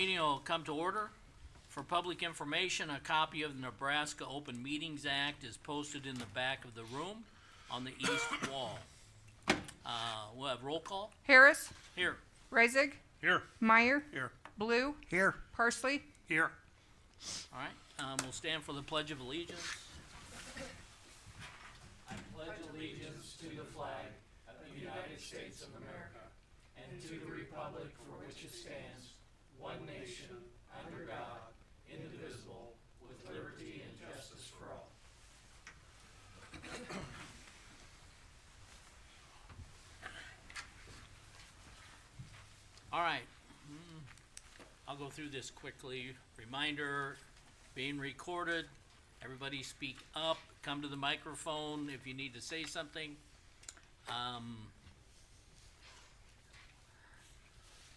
meeting will come to order. For public information, a copy of the Nebraska Open Meetings Act is posted in the back of the room on the east wall. We'll have roll call. Harris, Here. Reisig, Here. Meyer, Here. Blue, Here. Parsley. Here. All right, we'll stand for the Pledge of Allegiance. I pledge allegiance to the flag of the United States of America and to the republic for which it stands, one nation, under God, indivisible, with liberty and justice for all. All right, I'll go through this quickly. Reminder, being recorded. Everybody speak up, come to the microphone if you need to say something.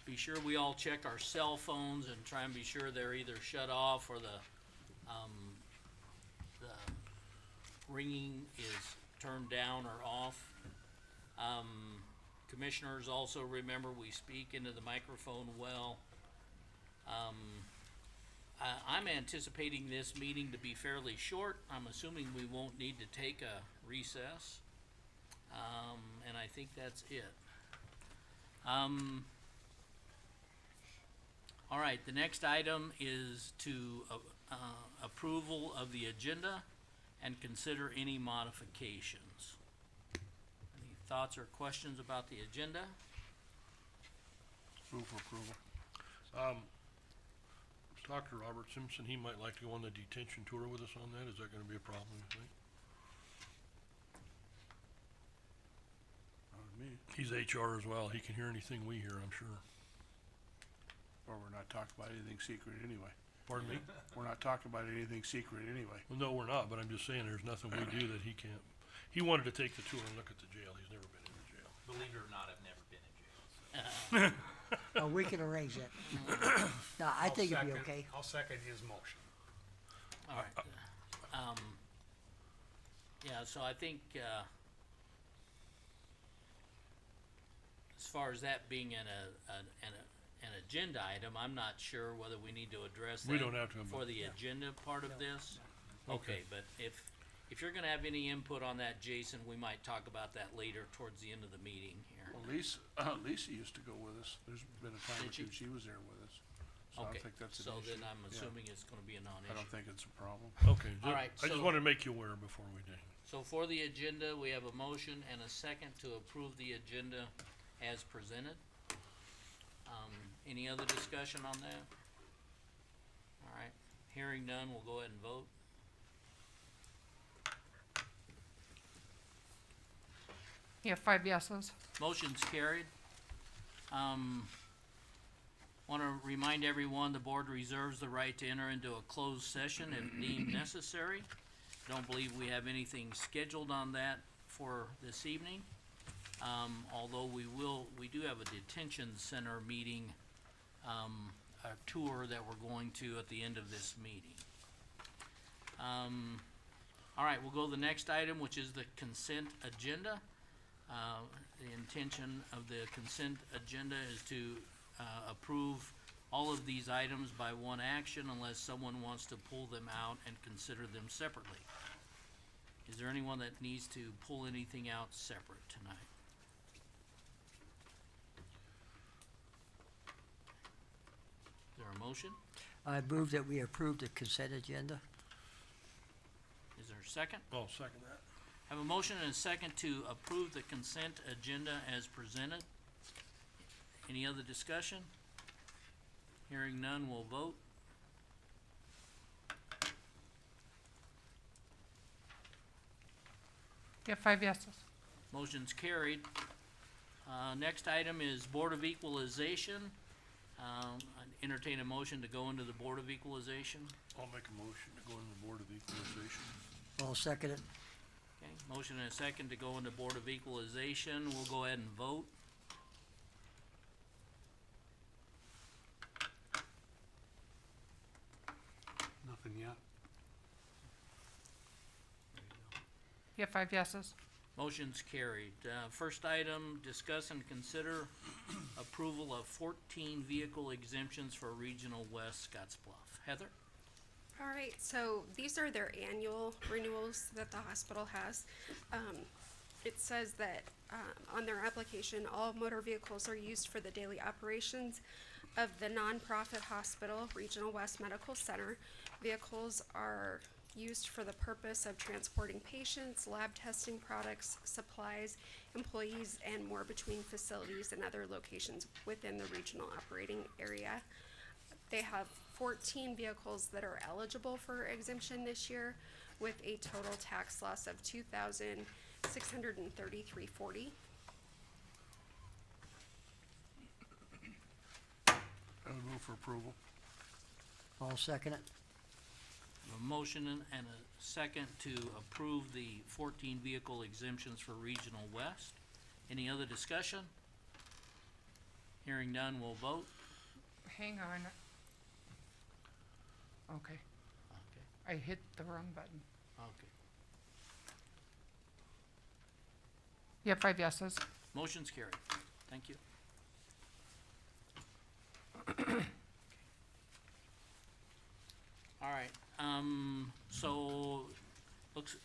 Be sure we all check our cell phones and try and be sure they're either shut off or the ringing is turned down or off. Commissioners, also remember we speak into the microphone well. I'm anticipating this meeting to be fairly short. I'm assuming we won't need to take a recess. And I think that's it. All right, the next item is to approval of the agenda and consider any modifications. Any thoughts or questions about the agenda? Move for approval. Dr. Robert Simpson, he might like to go on the detention tour with us on that. Is that gonna be a problem, you think? Not with me. He's HR as well. He can hear anything we hear, I'm sure. Or we're not talking about anything secret anyway. Pardon me? We're not talking about anything secret anyway. Well, no, we're not, but I'm just saying there's nothing we do that he can't. He wanted to take the tour and look at the jail. He's never been in the jail. Believe it or not, I've never been in jail, so. Oh, we can arrange that. No, I think it'd be okay. I'll second his motion. All right. Yeah, so I think, as far as that being an agenda item, I'm not sure whether we need to address that We don't have to, for the agenda part of this. Okay, but if you're gonna have any input on that, Jason, we might talk about that later towards the end of the meeting here. Well, Lisa used to go with us. There's been a time or Did she? two she was there with us. So I Okay, don't think that's an so issue. then I'm Yeah. assuming it's gonna be a I non-issue. don't think it's a problem. Okay. All right, I just so- wanted to make you aware before we did. So for the agenda, we have a motion and a second to approve the agenda as presented. Any other discussion on that? All right, hearing none, we'll go ahead and vote. You have 5 yeses. Motion's carried. Wanna remind everyone, the board reserves the right to enter into a closed session if deemed necessary. Don't believe we have anything scheduled on that for this evening. Although we do have a detention center meeting, a tour that we're going to at the end of this meeting. All right, we'll go to the next item, which is the consent agenda. The intention of the consent agenda is to approve all of these items by one action unless someone wants to pull them out and consider them separately. Is there anyone that needs to pull anything out separate tonight? Is there a motion? I move that we approve the consent agenda. Is there a second? I'll second that. Have a motion and a second to approve the consent agenda as presented. Any other discussion? Hearing none, we'll vote. You have 5 yeses. Motion's carried. Next item is Board of Equalization. I'd entertain a motion to go into the Board of Equalization. I'll make a motion to go in the Board of Equalization. I'll second it. Okay, motion and a second to go into Board of Equalization. We'll go ahead and vote. Nothing yet. You have 5 yeses. Motion's carried. First item, discuss and consider approval of 14 vehicle exemptions for Regional West Scotts Bluff. Heather? All right, so these are their annual renewals that the hospital has. It says that, on their application, all motor vehicles are used for the daily operations of the nonprofit hospital, Regional West Medical Center. Vehicles are used for the purpose of transporting patients, lab testing products, supplies, employees, and more between facilities and other locations within the regional operating area. They have 14 vehicles that are eligible for exemption this year, with a total tax loss of $2,633.40. I would move for approval. I'll second it. A motion and a second to approve the 14 vehicle exemptions for Regional West. Any other discussion? Hearing none, we'll vote. Hang on. Okay, Okay, I hit the wrong button. okay. You have 5 yeses. Motion's carried. Thank you. All right, so, looks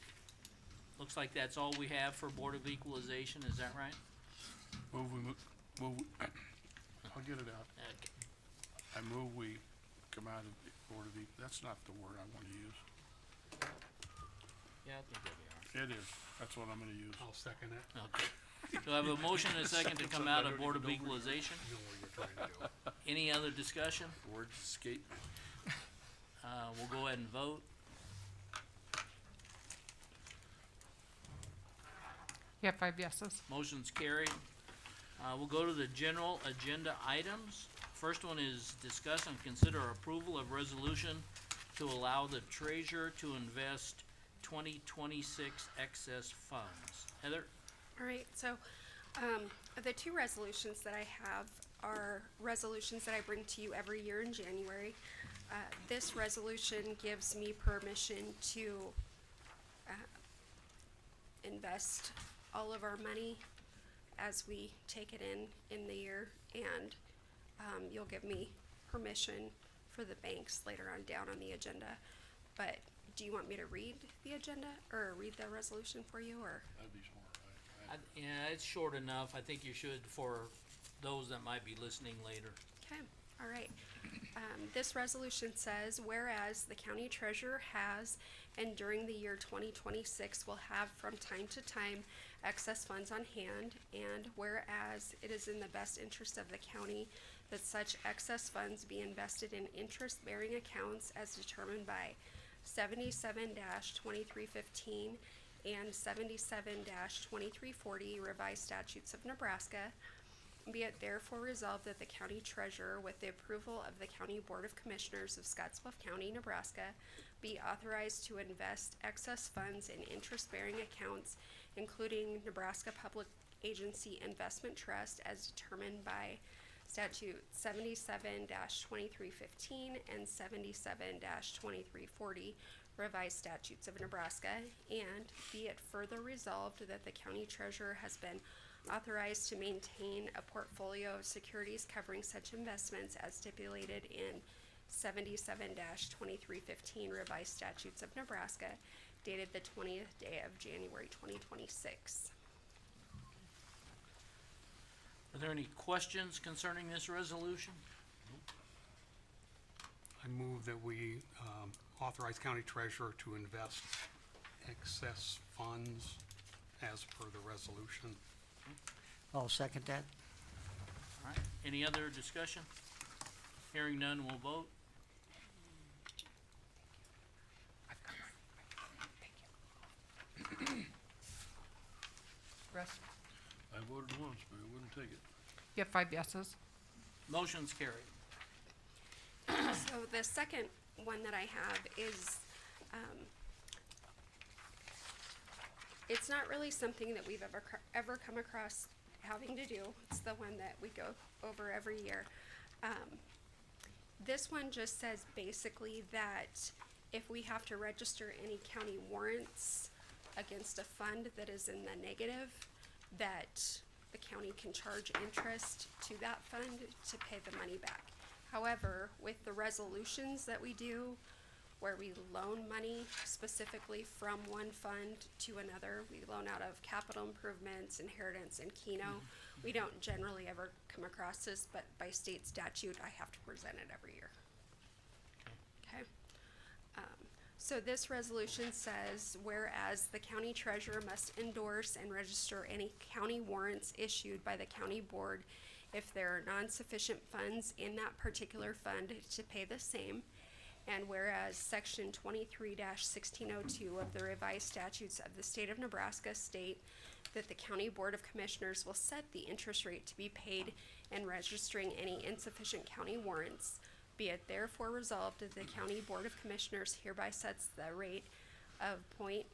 like that's all we have for Board of Equalization, is that right? I'll get it out. Okay. I move we come out of the Board of that's not the word I wanna use. Yeah, I think that'll be It is, that's what I'm gonna use. I'll second it. all right. Okay. So I have a motion and a second to come out of Board of Equalization. I know what you're trying to do. Any other discussion? Words escape me. We'll go ahead and vote. You have 5 yeses. Motion's carried. We'll go to the general agenda items. First one is discuss and consider approval of resolution to allow the treasurer to invest 2026 excess funds. Heather? All right, so, the two resolutions that I have are resolutions that I bring to you every year in January. This resolution gives me permission to, invest all of our money as we take it in the year, and, you'll give me permission for the banks later on down on the agenda. But do you want me to read the agenda, or read the resolution for you, or? That'd be smart. Yeah, it's short enough. I think you should for those that might be listening later. Okay, all right. This resolution says, whereas the county treasurer has, and during the year 2026 will have from time to time, excess funds on hand, and whereas it is in the best interest of the county that such excess funds be invested in interest-bearing accounts as determined by 77-2315 and 77-2340 revised statutes of Nebraska. Be it therefore resolved that the county treasurer, with the approval of the County Board of Commissioners of Scotts Bluff County, Nebraska, be authorized to invest excess funds in interest-bearing accounts, including Nebraska Public Agency Investment Trust as determined by statute 77-2315 and 77-2340 revised statutes of Nebraska, and be it further resolved that the county treasurer has been authorized to maintain a portfolio of securities covering such investments as stipulated in 77-2315 revised statutes of Nebraska, dated the 20th day of January 2026. Are there any questions concerning this resolution? I move that we authorize county treasurer to invest excess funds as per the resolution. I'll second that. All right, any other discussion? Hearing none, we'll vote. Russ? I voted once, but I wouldn't take it. You have 5 yeses. Motion's carried. So the second one that I have is, it's not really something that we've ever come across having to do. It's the one that we go over every year. This one just says basically that if we have to register any county warrants against a fund that is in the negative, that the county can charge interest to that fund to pay the money back. However, with the resolutions that we do, where we loan money specifically from one fund to another, we loan out of capital improvements, inheritance, and Keno. We don't generally ever come across this, but by state statute, I have to present it every year. Okay? So this resolution says, whereas the county treasurer must endorse and register any county warrants issued by the county board if there are non-sufficient funds in that particular fund to pay the same. And whereas section 23-1602 of the revised statutes of the state of Nebraska state that the county board of commissioners will set the interest rate to be paid in registering any insufficient county warrants, be it therefore resolved that the county board of commissioners hereby sets the rate of 0.5%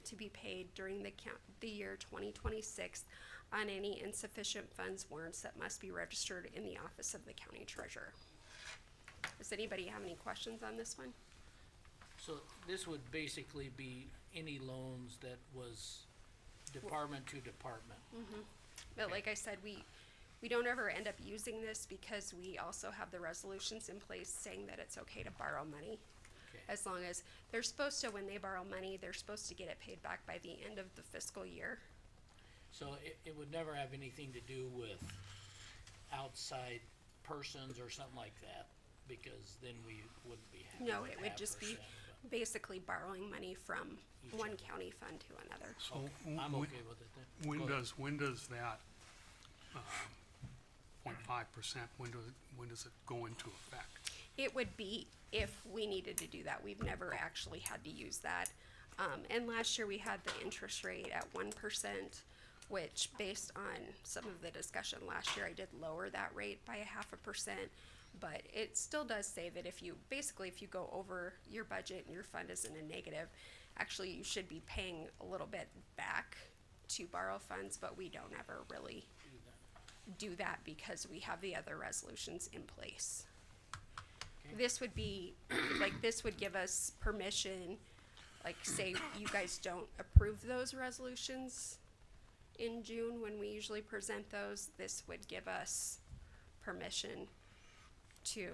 to be paid during the year 2026 on any insufficient funds warrants that must be registered in the office of the county treasurer. Does anybody have any questions on this one? So this would basically be any loans that was department to department. But like I said, we don't ever end up using this because we also have the resolutions in place saying that it's okay to borrow money. Okay. As long as they're supposed to, when they borrow money, they're supposed to get it paid back by the end of the fiscal year. So it would never have anything to do with outside persons or something like that, because then we wouldn't be having No, that it would just be 0.5%, but- basically borrowing money from Each one other. county fund to another. So I'm when- okay with it then. When Go ahead. does that, 0.5%, when does it go into effect? It would be if we needed to do that. We've never actually had to use that. And last year we had the interest rate at 1%, which based on some of the discussion last year, I did lower that rate by 0.5%. But it still does say that if you go over your budget and your fund is in a negative, actually you should be paying a little bit back to borrow funds, but we don't ever really do that because we have the other resolutions in place. Okay. This would be, this would give us permission, say you guys don't approve those resolutions in June when we usually present those, this would give us permission to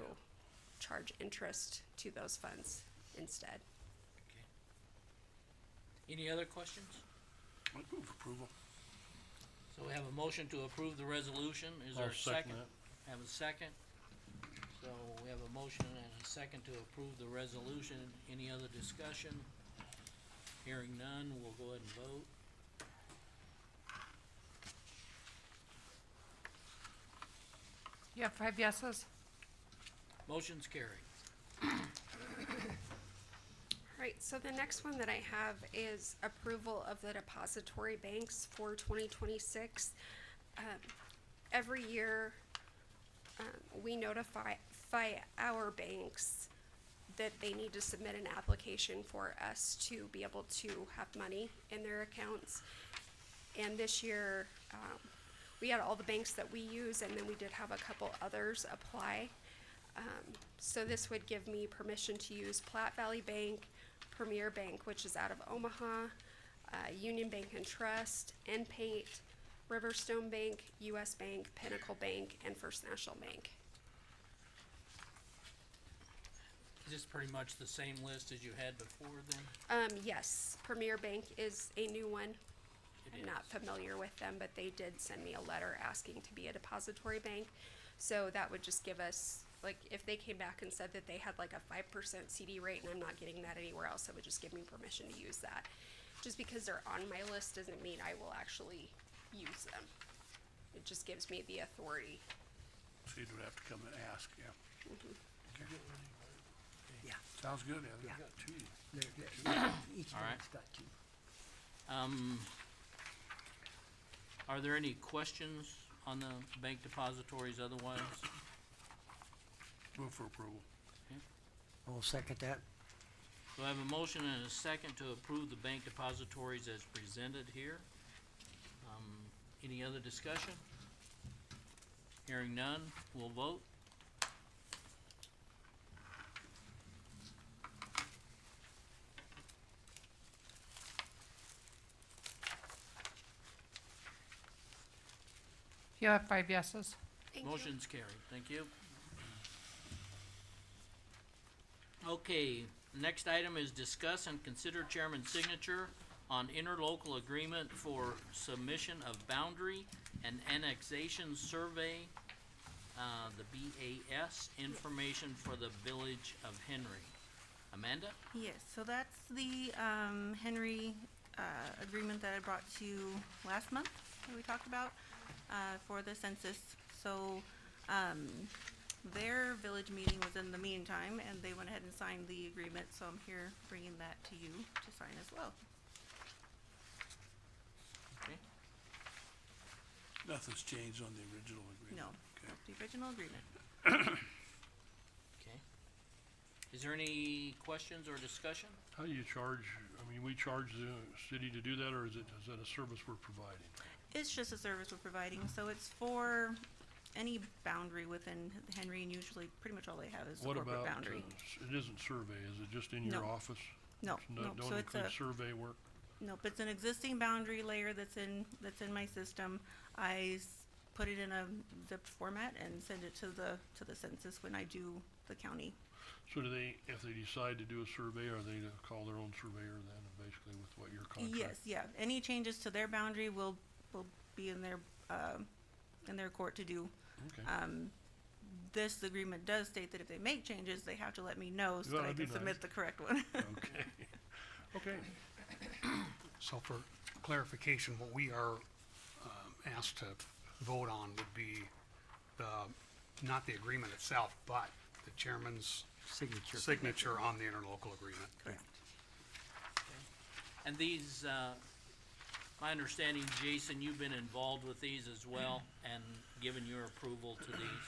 charge interest to those funds instead. Okay. Any other questions? I move approval. So we have a motion to approve the resolution. Is there I'll a second second? Have a second. So we have a motion and a second to approve the resolution. Any other discussion? Hearing none, we'll go ahead and vote. You have 5 yeses? Motion's carried. Right, so the next one that I have is approval of the depository banks for 2026. Every year, we notify our banks that they need to submit an application for us to be able to have money in their accounts. And this year, we had all the banks that we use, and then we did have a couple others apply. So this would give me permission to use Platte Valley Bank, Premier Bank, which is out of Omaha, Union Bank and Trust, NPAIT, Riverstone Bank, US Bank, Pinnacle Bank, and First National Bank. Is this pretty much the same list as you had before then? Yes, Premier Bank is a new one. It I'm is. not familiar with them, but they did send me a letter asking to be a depository bank. So that would just give us, if they came back and said that they had a 5% CD rate and I'm not getting that anywhere else, it would just give me permission to use that. Just because they're on my list doesn't mean I will actually use them. It just gives me the authority. So you'd have to come and ask, yeah. Okay. Yeah, Sounds good, Heather. Yeah. Got two. each All right. one's got two. Are there any questions on the bank depositories otherwise? Move for approval. I'll second that. So I have a motion and a second to approve the bank depositories as presented here. Any other discussion? Hearing none, we'll vote. You have 5 yeses. Thank you. Motion's carried, thank you. Okay, next item is discuss and consider chairman's signature on interlocal agreement for submission of boundary and annexation survey, the BAS information for the village of Henry. Amanda? Yes, so that's the Henry agreement that I brought to you last month that we talked about for the census. So their village meeting was in the meantime, and they went ahead and signed the agreement, so I'm here bringing that to you to sign as well. Okay. Nothing's changed on the original agreement. No, Okay. the original agreement. Okay. Is there any questions or discussion? How do you charge, I mean, we charge the city to do that, or is that a service we're providing? It's just a service we're providing, so it's for any boundary within Henry, and usually pretty much all they have is the What corporate about, boundary. it isn't survey, is it just in your No. office? No, No, no, don't so it's include a, survey work? nope, it's an existing boundary layer that's in my system. Put it in a zipped format and send it to the census when I do the county. So do they, if they decide to do a survey, are they to call their own surveyor then, basically with what your contract? Yes, yeah, any changes to their boundary will be in their court to do. Okay, This agreement does state that if they make changes, they have to let me know so Well, that I that'd be can submit nice. the correct one. okay, okay. So for clarification, what we are asked to vote on would be not the agreement itself, but the chairman's signature on the interlocal agreement. Correct. And these, my understanding, Jason, you've been involved with these as well and given your approval to these,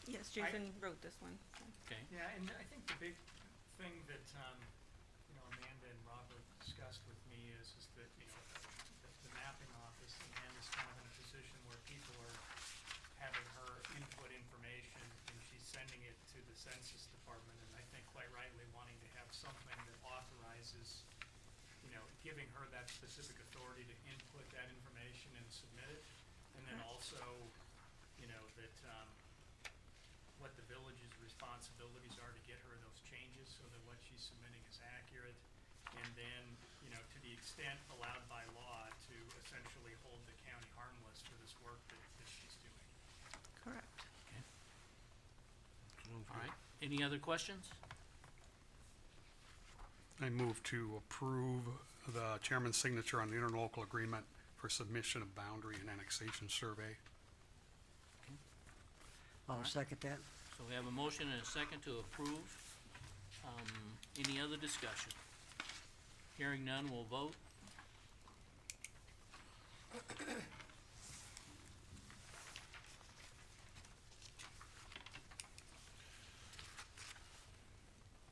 Yes, Jason wrote this one. So. okay? Yeah, and I think the big thing that, Amanda and Robert discussed with me is that, the mapping office, Amanda's kind of in a position where people are having her input information and she's sending it to the census department, and I think quite rightly wanting to have something that authorizes, giving her that specific authority to input that information and submit it. And then also, that, what the village's responsibilities are to get her those changes so that what she's submitting is accurate. And then, to the extent allowed by law, to essentially hold the county harmless for this work that she's doing. Correct. All right, any other questions? I move to approve the chairman's signature on the interlocal agreement for submission of boundary and annexation survey. I'll second that. So we have a motion and a second to approve. Any other discussion? Hearing none, we'll vote.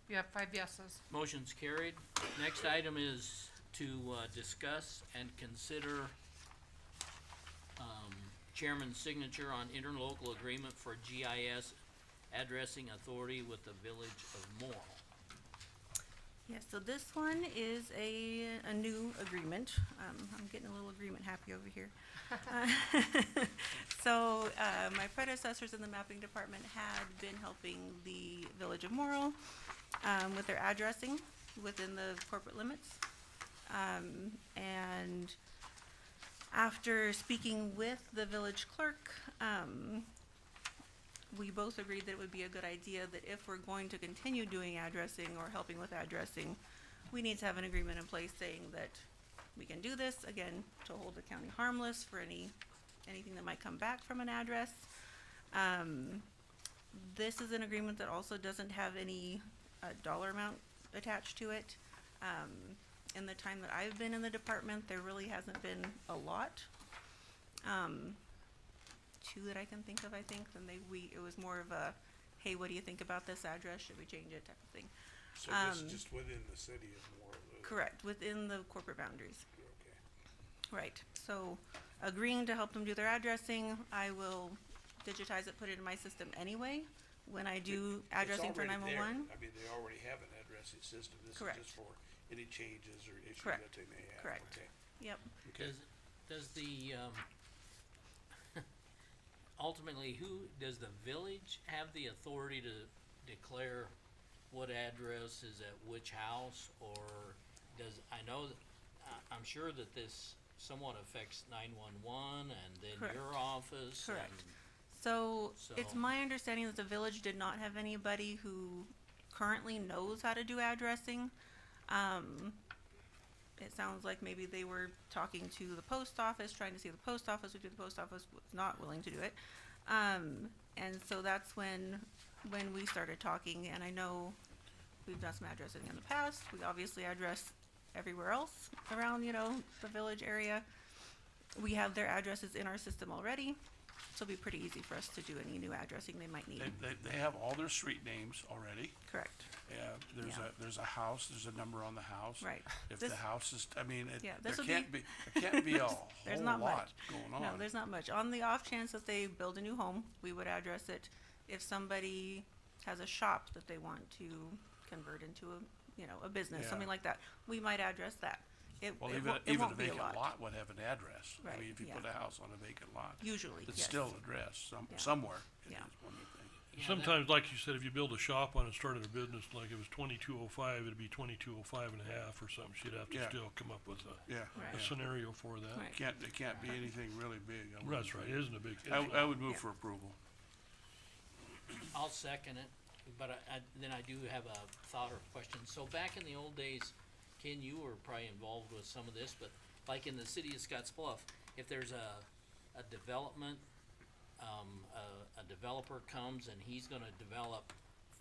You have 5 yeses. Motion's carried. Next item is to discuss and consider chairman's signature on interlocal agreement for GIS addressing authority with the village of Morrill. Yeah, so this one is a new agreement. I'm getting a little agreement happy over here. So, my predecessors in the mapping department had been helping the village of Morrill, with their addressing within the corporate limits. And after speaking with the village clerk, we both agreed that it would be a good idea that if we're going to continue doing addressing or helping with addressing, we need to have an agreement in place saying that we can do this, again, to hold the county harmless for anything that might come back from an address. This is an agreement that also doesn't have any dollar amount attached to it. In the time that I've been in the department, there really hasn't been a lot. Two that I can think of, I think, and it was more of a, hey, what do you think about this address? Should we change it type of thing. So this is just within the city of Morrill? Correct, within the corporate boundaries. Okay. Right, so agreeing to help them do their addressing, I will digitize it, put it in my system anyway, when I do addressing for It's already there. 911. I mean, they already have an addressing system. This is Correct. just for any changes or issues Correct. that they may have. Correct. Okay. Yep, Okay. Does the, ultimately, who, does the village have the authority to declare what address is at which house, or does, I know that, I'm sure that this somewhat affects 911 and then Correct. your office Correct. and, So, it's So- my understanding that the village did not have anybody who currently knows how to do addressing. It sounds like maybe they were talking to the post office, trying to see if the post office would do, the post office was not willing to do it. And so that's when we started talking, and I know we've done some addressing in the past. We obviously address everywhere else around, the village area. We have their addresses in our system already, so it'll be pretty easy for us to do any new addressing they might need. They have all their street names already. Correct. Yeah, Yeah. there's a house, there's a number on the house. Right. If This- the house is, I mean, Yeah, there this would can't be a whole There's not lot much. going on. No, there's not much. On the off chance that they build a new home, we would address it. If somebody has a shop that they want to convert into a business, Yeah. something like that, we might address that. Well, It even won't- it a won't be a vacant lot. lot would have an address. I Right, mean, if you yeah. put a house on a vacant lot, Usually, it's yes. still addressed Yeah. somewhere. It Yeah. is one of the things. yeah, that- Sometimes, like you said, if you build a shop on and started a business, like it was 2205, it'd be 2205 and a half or something, she'd have to Yeah. still come up with Yeah, Right. a yeah. scenario for that. Right. It can't be anything really big. I That's wouldn't right, say. it isn't a big. I would move Yeah. for approval. I'll second it, but then I do have a thought or question. So back in the old days, Ken, you were probably involved with some of this, but like in the city of Scotts Bluff, if there's a development, a developer comes and he's gonna develop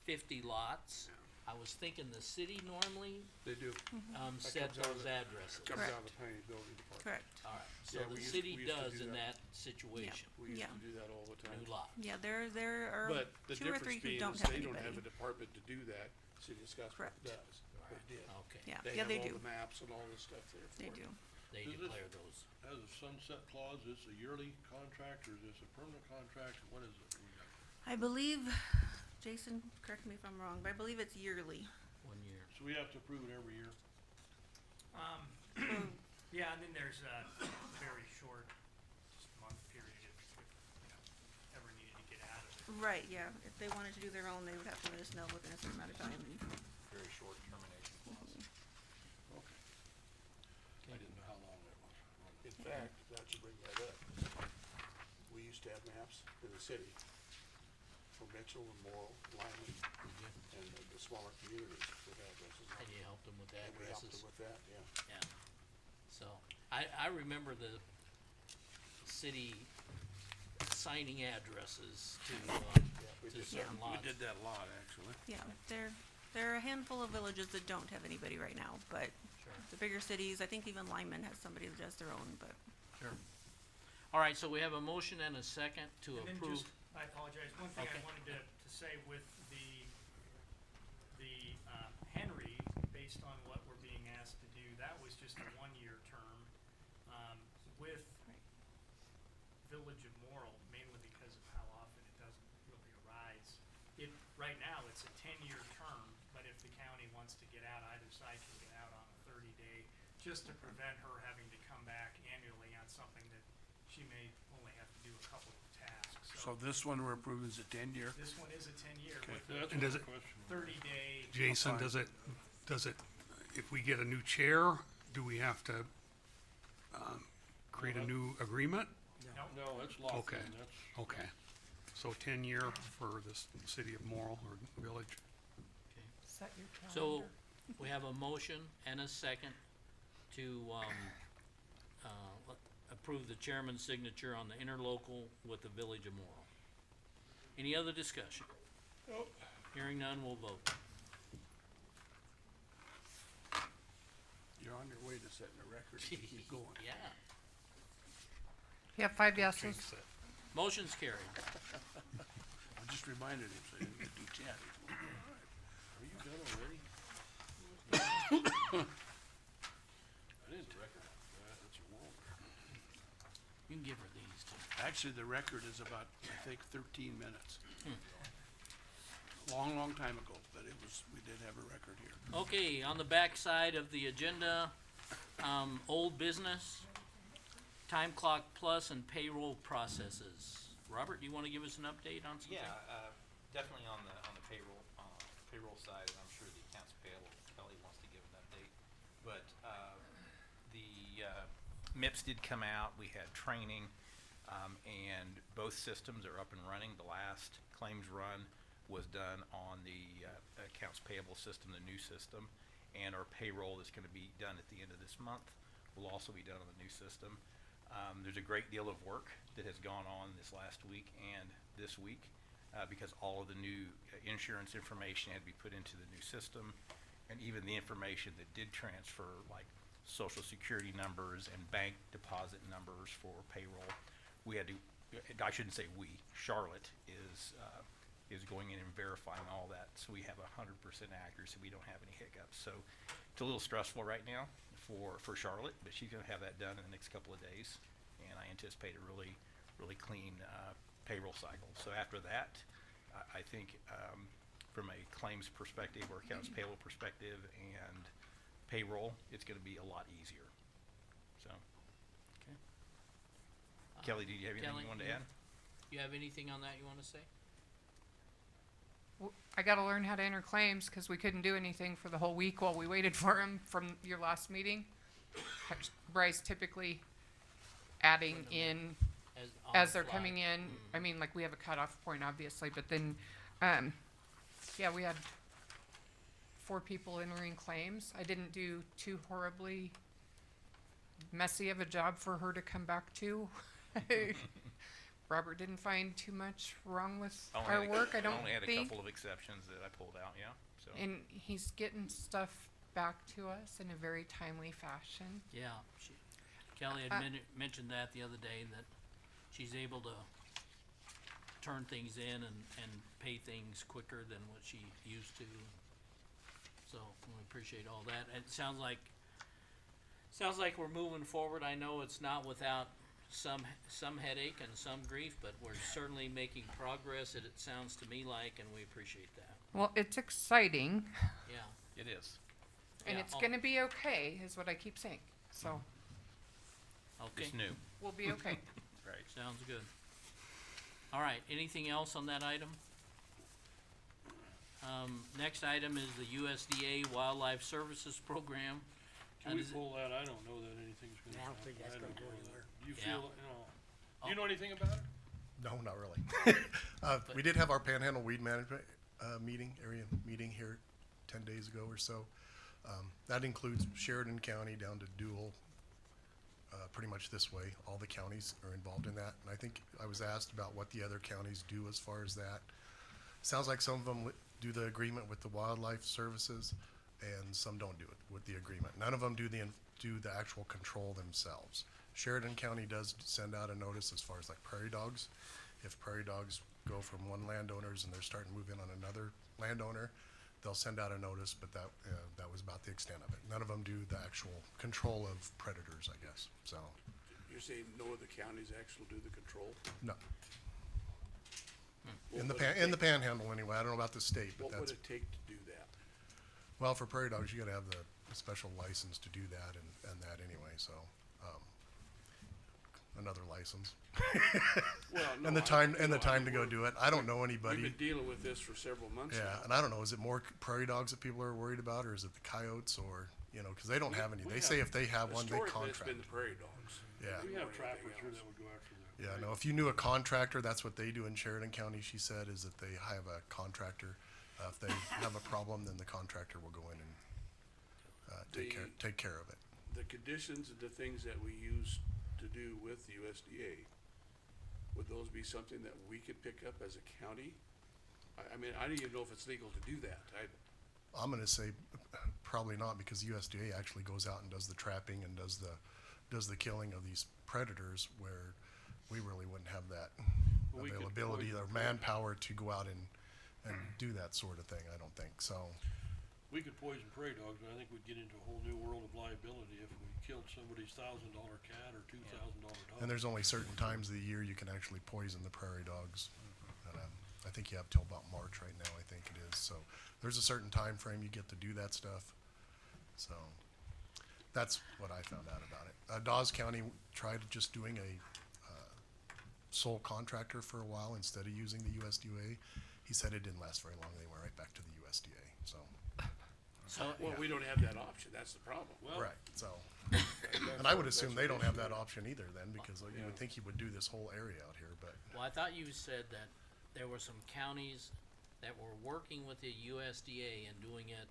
50 lots, I was thinking the city normally, They do. set comes out of those the- addresses. Comes Correct. out of the planning building department. Correct. Alright, so Yeah, the we used- city we used to does do in that. that situation, We used Yeah. to do that all the time. new lot. Yeah, there are But the two or difference three who being don't is have they don't have a anybody. department to do that, City of Scottsbluff Correct. does. They did. Okay, Yeah, They yeah, have they all do. the maps and all the stuff there for They it. do. they Is this- declare those. Has a sunset clause, is this a yearly contract, or is this a permanent contract, what is it? We got- I believe, Jason, correct me if I'm wrong, but I believe it's yearly. 1 year. So we have to approve it every year? Yeah, and then there's a very short, just month period if ever needed to get out of it. Right, yeah. If they wanted to do their own, they would have to let us know within a certain amount of time. Very short termination clause. Okay. I didn't know how long that was. In fact, that should bring that up. We used to have maps in the city for Mitchell and Morrow, Lyman, and the smaller communities with addresses. And you helped them with the And we helped addresses. them with that, yeah. Yeah, so, I remember the city assigning addresses to We did certain that- lots. We did that a lot, actually. Yeah, there are a handful of villages that don't have anybody right now, but Sure. the bigger cities, I think even Lyman has somebody that does their own, but. Sure. Alright, so we have a motion and a second to And then approve. just, I apologize, one thing Okay. I wanted to say with the Henry, based on what we're being asked to do, that was just a 1-year term. With Village of Morrill, mainly because of how often it doesn't really arise. Right now, it's a 10-year term, but if the county wants to get out, either side can get out on a 30-day, just to prevent her having to come back annually on something that she may only have to do a couple of tasks. So this one we're approving is a 10-year? This one is a 10-year Okay. with That's And what does the it- question was. 30-day. Jason, fine. does it, if we get a new chair, do we have to, create a new agreement? No, it's locked Okay. in, that's. Okay. So 10-year for this city of Morrill or village? Set your So, calendar. we have a motion and a second to, approve the chairman's signature on the interlocal with the Village of Morrill. Any other discussion? Hearing none, we'll vote. You're on your way to setting a record if you keep going. Yeah, You have 5 yeses. Change that. motion's carried. I just reminded him, so he didn't get too chatty. Are you done already? I didn't record. That's a world. You can give her these two. Actually, the record is about, I think, 13 minutes. Long time ago, but we did have a record here. Okay, on the back side of the agenda, old business, time clock plus and payroll processes. Robert, do you wanna give us an update on something? Yeah, definitely on the payroll side, and I'm sure the accounts payable, Kelly wants to give an update. But, the MIPS did come out, we had training, and both systems are up and running. The last claims run was done on the accounts payable system, the new system, and our payroll is gonna be done at the end of this month. Will also be done on the new system. There's a great deal of work that has gone on this last week and this week, because all of the new insurance information had to be put into the new system, and even the information that did transfer, like social security numbers and bank deposit numbers for payroll, we had to, I shouldn't say we, Charlotte is going in and verifying all that, so we have 100% accuracy, we don't have any hiccups. So it's a little stressful right now for Charlotte, but she's gonna have that done in the next couple of days, and I anticipate a really clean payroll cycle. So after that, I think from a claims perspective or accounts payable perspective and payroll, it's gonna be a lot easier. So, Okay. Kelly, do you have anything Kelly, you wanted to add? You have anything on that you wanna say? I gotta learn how to enter claims, cause we couldn't do anything for the whole week while we waited for him from your last meeting. Bryce typically adding in On as the they're fly? coming in. I mean, like, we have a cutoff point, obviously, but then, yeah, we had 4 people entering claims. I didn't do too horribly messy of a job for her to come back to. Robert didn't find too much wrong with our work, I don't only had a think. couple of exceptions that I pulled out, yeah, so. And he's getting stuff back to us in a very timely fashion. Yeah, Kelly had mentioned that the other day, that she's able to turn things in and pay things quicker than what she used to. So, we appreciate all that. It sounds like we're moving forward. I know it's not without some headache and some grief, but we're certainly making progress, it sounds to me like, and we appreciate that. Well, it's exciting, Yeah. It is. and Yeah, it's gonna be okay, is what I keep saying. So, Okay, It's new, we'll be okay. right. sounds good. All right, anything else on that item? Next item is the USDA Wildlife Services Program. Can we Is it- pull that? I don't know that anything's gonna I happen. don't think that's gonna know go that. anywhere. You Yeah. feel, do you know anything about it? No, not really. We did have our Panhandle Weed Management area meeting here 10 days ago or so. That includes Sheridan County down to Dual, pretty much this way. All the counties are involved in that. And I think I was asked about what the other counties do as far as that. Sounds like some of them do the agreement with the wildlife services, and some don't do it with the agreement. None of them do the actual control themselves. Sheridan County does send out a notice as far as like prairie dogs. If prairie dogs go from one landowner's and they're starting to move in on another landowner, they'll send out a notice, but that was about the extent of it. None of them do the actual control of predators, I guess, so, You're saying no other counties actually do the control? no. What In the would it in the take- panhandle anyway, I don't know about the state, but What would that's, it take to do that? well, for prairie dogs, you gotta have the special license to do that and that anyway, so, another license. Well, no, And the I- time, you and the know, I time to mean, go we're- do it. I don't know We've anybody. been dealing with this for several months Yeah, now. and I don't know, is it more prairie dogs that people are worried about, or is it the coyotes, or, you know, cause they don't have any. We They say have- if they have one, they Historically, it's contract. been the prairie dogs. Yeah. We more have than trappers anything here else. that would go after the. Yeah, no, if you knew a contractor, that's what they do in Sheridan County, she said, is that they have a contractor. If they have a problem, then the contractor will go in and, take care of it. The conditions and the things that we used to do with the USDA, would those be something that we could pick up as a county? I mean, I don't even know if it's legal to do that. I'm gonna say probably not, because USDA actually goes out and does the trapping and does the killing of these predators, where we really wouldn't have that Well, we could availability poison or the manpower to go out and do that sort of thing, I don't think, so. We could poison prairie dogs, but I think we'd get into a whole new world of liability if we killed somebody's $1,000 cat or $2,000 dog. And there's only certain times of the year you can actually poison the prairie dogs. And, I think you have till about March right now, I think it is, so there's a certain time frame you get to do that stuff. So, that's what I found out about it. Dawes County tried just doing sole contractor for a while instead of using the USDA. He said it didn't last very long. They went right back to the USDA, so. So, Well, we don't have that option, that's the problem. Well, Right, so. And I would assume they don't have that option either then, because you would think he would do this whole area out here, but. well, I thought you said that there were some counties that were working with the USDA and doing it,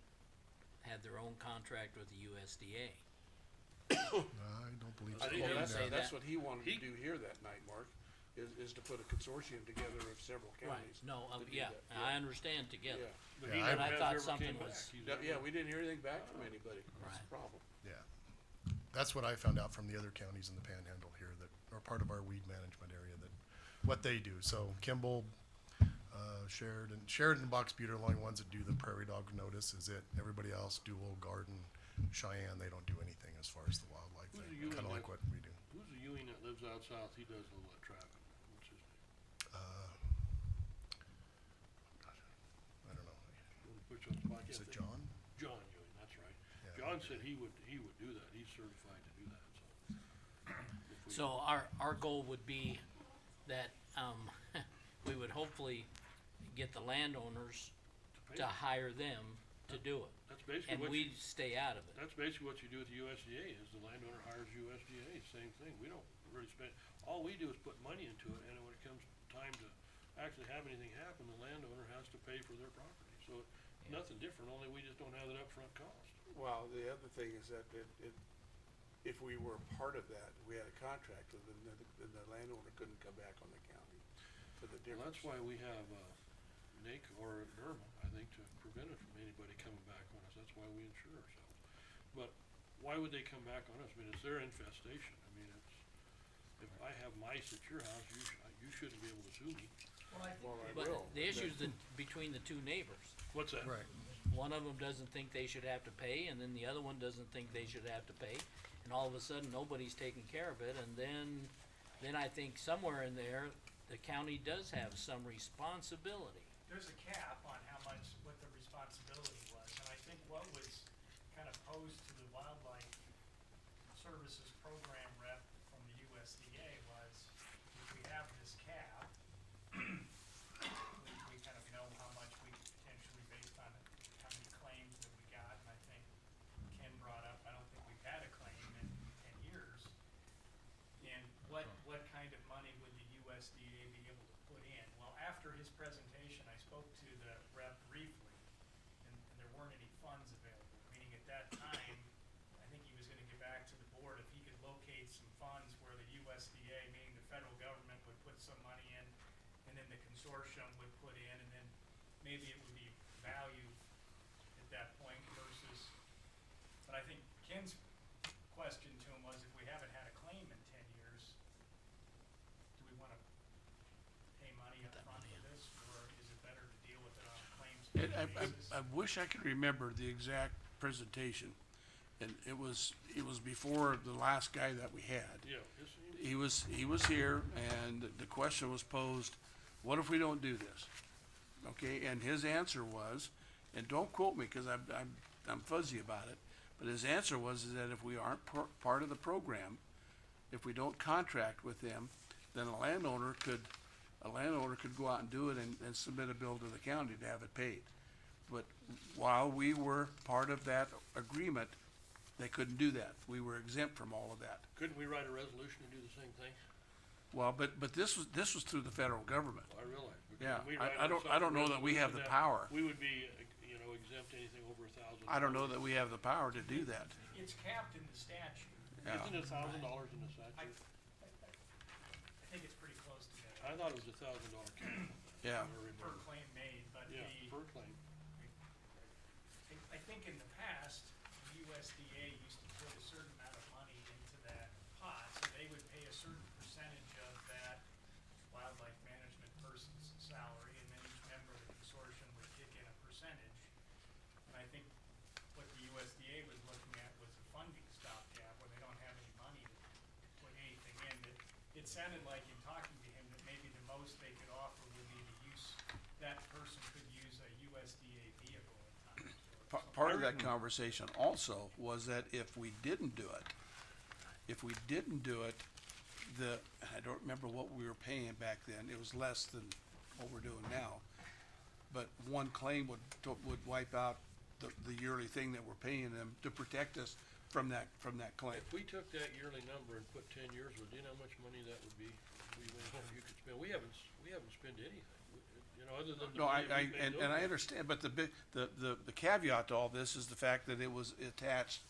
had their own contract with the USDA. I don't believe so. I think Well, that's, say that's that. what he wanted to He- do here that night, Mark, is to put a consortium together of several counties. No, to do yeah, that, I understand together. Yeah, but Yeah, he I- never I has thought ever something came back. was- He's yeah, never- we didn't hear anything back from anybody, that's the Right. problem. Yeah. That's what I found out from the other counties in the Panhandle here that are part of our weed management area, that what they do. So Kimball, Sheridan and Box Butte are the only ones that do the prairie dog notice, is it. Everybody else, Dual, Garden, Cheyenne, they don't do anything as far as the wildlife Who's thing, the Ewing kinda like that- what we do. Who's the Ewing that lives out south? He does all that trapping. What's his name? I don't know. Wanna put you on the spot? Is Can't it think. John? John Ewing, that's right. Yeah. John said he would do that. He's certified to do that, so. If we- So our goal would be that, we would hopefully get the landowners pay to it. hire them to do it, That's basically and what we you, stay out of it. that's basically what you do with the USDA, is the landowner hires USDA, same thing. We don't really spend, all we do is put money into it, and when it comes time to actually have anything happen, the landowner has to pay for their property. So it's nothing different, only we just don't have that upfront cost. Well, the other thing is that if we were part of that, we had a contract with them, then the landowner couldn't come back on the county for the Well, difference. that's why we have, NAIC or NERMA, I think, to prevent it from anybody coming back on us. That's why we insure ourselves. But why would they come back on us? I mean, it's their infestation. I mean, it's, if I have mice at your house, you shouldn't be able to sue me. Well, I think Well, I But will. the issue's between the two neighbors. What's that? Right. One of them doesn't think they should have to pay, and then the other one doesn't think they should have to pay. And all of a sudden, nobody's taking care of it, and then I think somewhere in there, the county does have some responsibility. there's a cap on how much, what the responsibility was, and I think what was kind of posed to the Wildlife Services Program rep from the USDA was, if we have this cap, we kind of know how much we could potentially, based on how many claims that we got, and I think Ken brought up, I don't think we've had a claim in 10 years. And what kind of money would the USDA be able to put in? Well, after his presentation, I spoke to the rep briefly, and there weren't any funds available, meaning at that time, I think he was gonna get back to the board if he could locate some funds where the USDA, meaning the federal government, would put some money in, and then the consortium would put in, and then maybe it would be value at that point versus, but I think Ken's question to him was, if we haven't had a claim in 10 years, do we wanna pay money up front for this, or is it better to deal with it on a claims basis? I wish I could remember the exact presentation, and it was before the last guy that we had. Yeah, He was here, and the question was posed, what if we don't do this? Okay, and his answer was, and don't quote me, cause I'm fuzzy about it, but his answer was is that if we aren't part of the program, if we don't contract with them, then a landowner could go out and do it and submit a bill to the county to have it paid. But while we were part of that agreement, they couldn't do that. We were exempt from all of that. couldn't we write a resolution and do the same thing? Well, but this was through the federal government. I realize. because Yeah, we I write don't- ourselves I don't a know that we have resolution the power. We would be, exempt anything over $1,000. I don't know that we have the power to do that. It's capped in the statute. Yeah. Isn't it $1,000 in the I statute? think it's pretty close to that. I thought it was $1,000 cap. Yeah. Per claim made, but Yeah, per claim. I think in the past, the USDA used to put a certain amount of money into that pot, so they would pay a certain percentage of that wildlife management person's salary, and then each member of the consortium would kick in a percentage. And I think what the USDA was looking at was a funding stopgap, where they don't have any money to put anything in. It sounded like in talking to him that maybe the most they could offer would be to use, that person could use a USDA vehicle at times. or something. Part of that conversation also was that if we didn't do it, I don't remember what we were paying back then, it was less than what we're doing now. But one claim would wipe out the yearly thing that we're paying them to protect us from that claim. If we took that yearly number and put 10 years with, do you know how much money that would be? We went home, you could spend, we haven't spent anything, you know, other than the No, money we've been and I doing. understand, but the caveat to all this is the fact that it was attached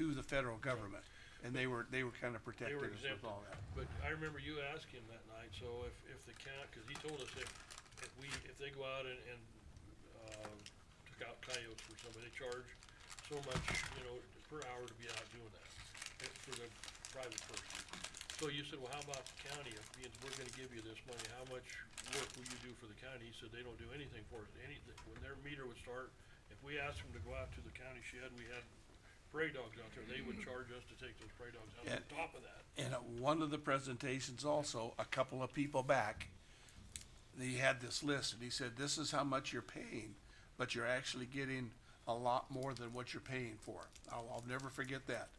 to the federal government. And they were kinda They protecting were us with exempted, all that. but I remember you asking him that night, so if the count, cause he told us if they go out and, took out coyotes for somebody, they charge so much, you know, per hour to be out doing that, for the private person. So you said, well, how about the county, if we're gonna give you this money, how much work will you do for the county? He said, they don't do anything for us, when their meter would start, if we asked them to go out to the county shed, we had prairie dogs out there, they would charge us to take those prairie dogs out on top of that. And at one of the presentations also, a couple of people back, he had this list, and he said, this is how much you're paying, but you're actually getting a lot more than what you're paying for. I'll never forget that.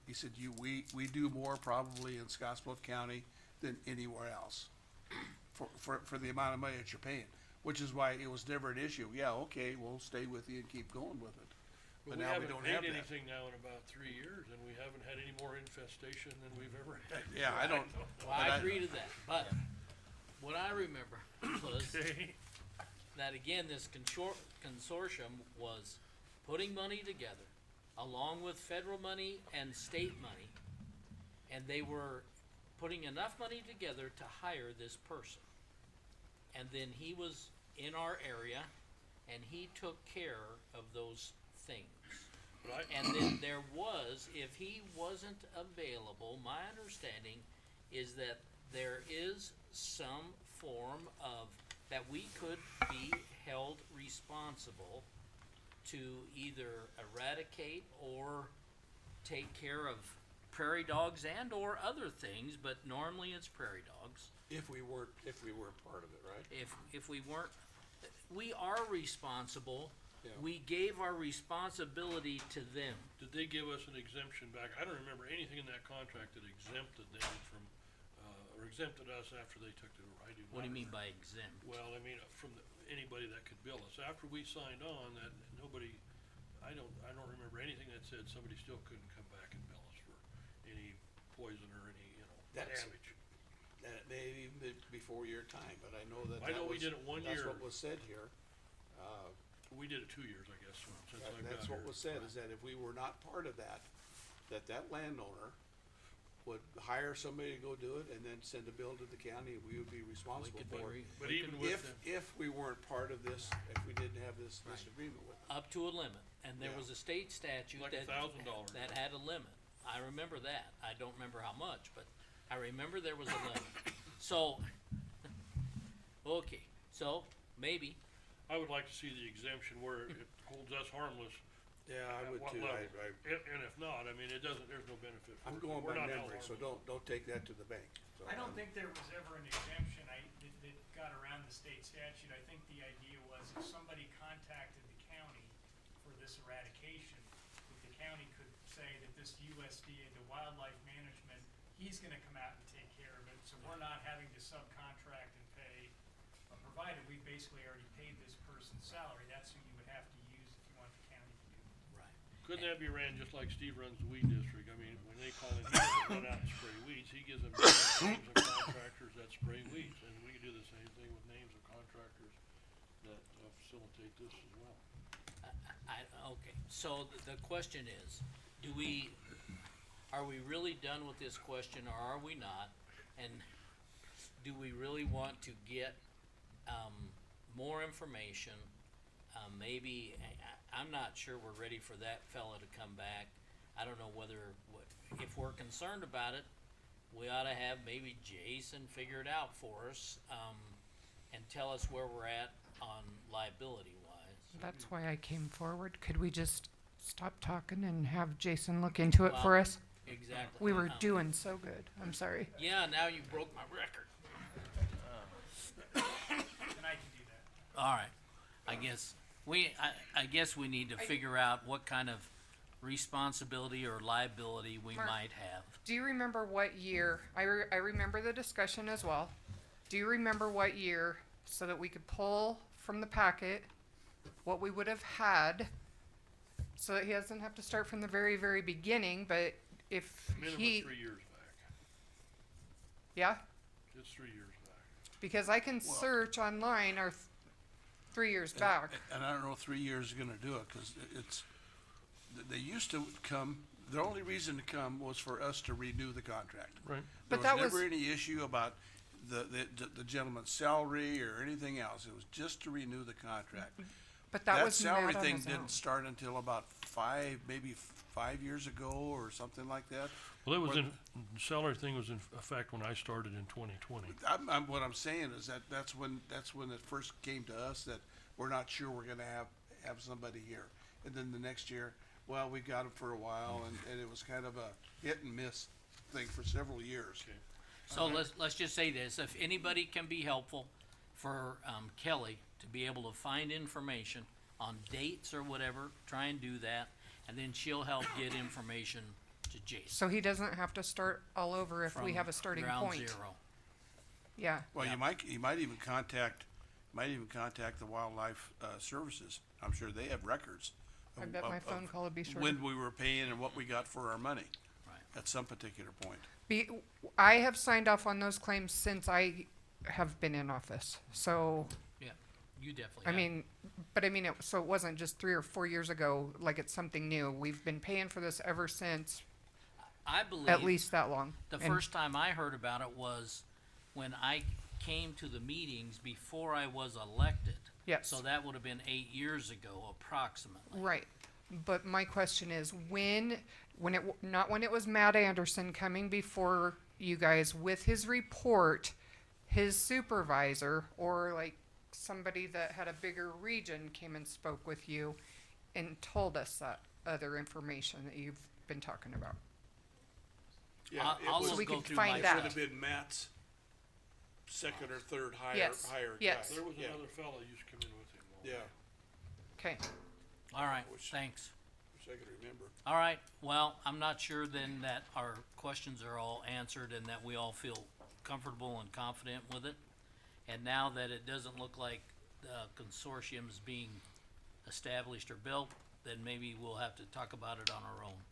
He said, we do more probably in Scotts Bluff County than anywhere else for the amount of money that you're paying, which is why it was never an issue. Yeah, okay, we'll stay with you and keep going with it. But now we don't have haven't that. paid anything now in about 3 years, and we haven't had any more infestation than we've ever had. Yeah, I don't, Well, I agree to that, but what I remember was Okay, that again, this consortium was putting money together, along with federal money and state money, and they were putting enough money together to hire this person. And then he was in our area, and he took care of those things. but And then there was, if he wasn't available, my understanding is that there is some form of, that we could be held responsible to either eradicate or take care of prairie dogs and or other things, but normally it's prairie dogs. if we weren't part of it, right? If we weren't, we are responsible. Yeah. We gave our responsibility to them. did they give us an exemption back? I don't remember anything in that contract that exempted them from, or exempted us after they took it over. I do not. What do you mean remember. by exempt? Well, I mean, from anybody that could bill us. After we signed on, that nobody, I don't remember anything that said somebody still couldn't come back and bill us for any poison or any, That's- damage. And it may even be before your time, but I know that I know we did it 1 year. That's what was said here. We did it 2 years, I guess, since I've got here. That's what was said, is that if we were not part of that landowner would hire somebody to go do it and then send a bill to the county, and we would be responsible could for be it. But even with them, If we weren't part of this, if we didn't have this agreement with them. Up to a limit, and there Yeah. was a state statute Like that, $1,000. that had a limit. I remember that. I don't remember how much, but I remember there was a limit. So, okay, so maybe, I would like to see the exemption where it holds us harmless. Yeah, I At would what too. level? I, And if not, I mean, there's no benefit. I'm for- going we're by not held memory, so harmless. don't take that to the bank. So, I don't think there was ever an exemption, that got around the state statute. I think the idea was if somebody contacted the county for this eradication, that the county could say that this USDA, the wildlife management, he's gonna come out and take care of it, so we're not having to subcontract and pay. Provided we basically already paid this person's salary, that's who you would have to use if you want the county to do it. right. Couldn't that be ran just like Steve runs the weed district? I mean, when they call him, he doesn't run out and spray weeds, he gives them names of contractors that spray weeds, and we could do the same thing with names of contractors that facilitate this as well. Okay, so the question is, are we really done with this question, or are we not? And do we really want to get, more information? Maybe, I'm not sure we're ready for that fella to come back. I don't know if we're concerned about it, we ought to have maybe Jason figure it out for us, and tell us where we're at on liability wise. That's why I came forward. Could we just stop talking and have Jason look into it for Well, us? Exactly. We were doing so good. I'm sorry. Yeah, now you broke my record. And I can do that. All right, I guess we need to figure out what kind of responsibility or liability we Mark. might have. Do you remember what year, I remember the discussion as well. Do you remember what year, so that we could pull from the packet what we would have had, so that he doesn't have to start from the very, very beginning, but if Minimum he, 3 years back. yeah? It's 3 years back. Because I can search online our 3 years back. And I don't know if 3 years is gonna do it, cause it's, they used to come, the only reason to come was for us to renew the contract. Right. But There that was was- never any issue about the gentleman's salary or anything else. It was just to renew the contract. But that was salary Matt on thing his own. didn't start until about maybe 5 years ago or something like that. Well, it was What- the salary thing was in effect when I started in 2020. What I'm saying is that's when it first came to us that we're not sure we're gonna have somebody here. And then the next year, well, we got him for a while and it was kind of a hit and miss thing for several years. Okay. So let's just say this, if anybody can be helpful for, Kelly to be able to find information on dates or whatever, try and do that, and then she'll help get information to Jason. So he doesn't have to start all over if we from have a starting ground point. zero. Yeah, Well, Yeah. you might even contact the wildlife, services. I'm sure they have records. I bet my phone call would be shorter. When we were paying and what we got for our money Right. at some particular point. I have signed off on those claims since I have been in office, so, Yeah, you definitely I have. mean, but I mean, so it wasn't just 3 or 4 years ago, like it's something new. We've been paying for this ever since, I believe. at least that long. The And- first time I heard about it was when I came to the meetings before I was elected. Yes. So that would have been 8 years ago approximately. Right, but my question is, not when it was Matt Anderson coming before you guys with his report, his supervisor, or like somebody that had a bigger region came and spoke with you and told us that other information that you've been talking about. I'll So just we go could through find my that. stuff. been Matt's second or third Yes, yes. There was Yeah. another fellow that used to come in with him. Yeah, Okay, All right, Which- thanks. wish I could remember. All right, well, I'm not sure then that our questions are all answered and that we all feel comfortable and confident with it. And now that it doesn't look like the consortium is being established or built, then maybe we'll have to talk about it on our own.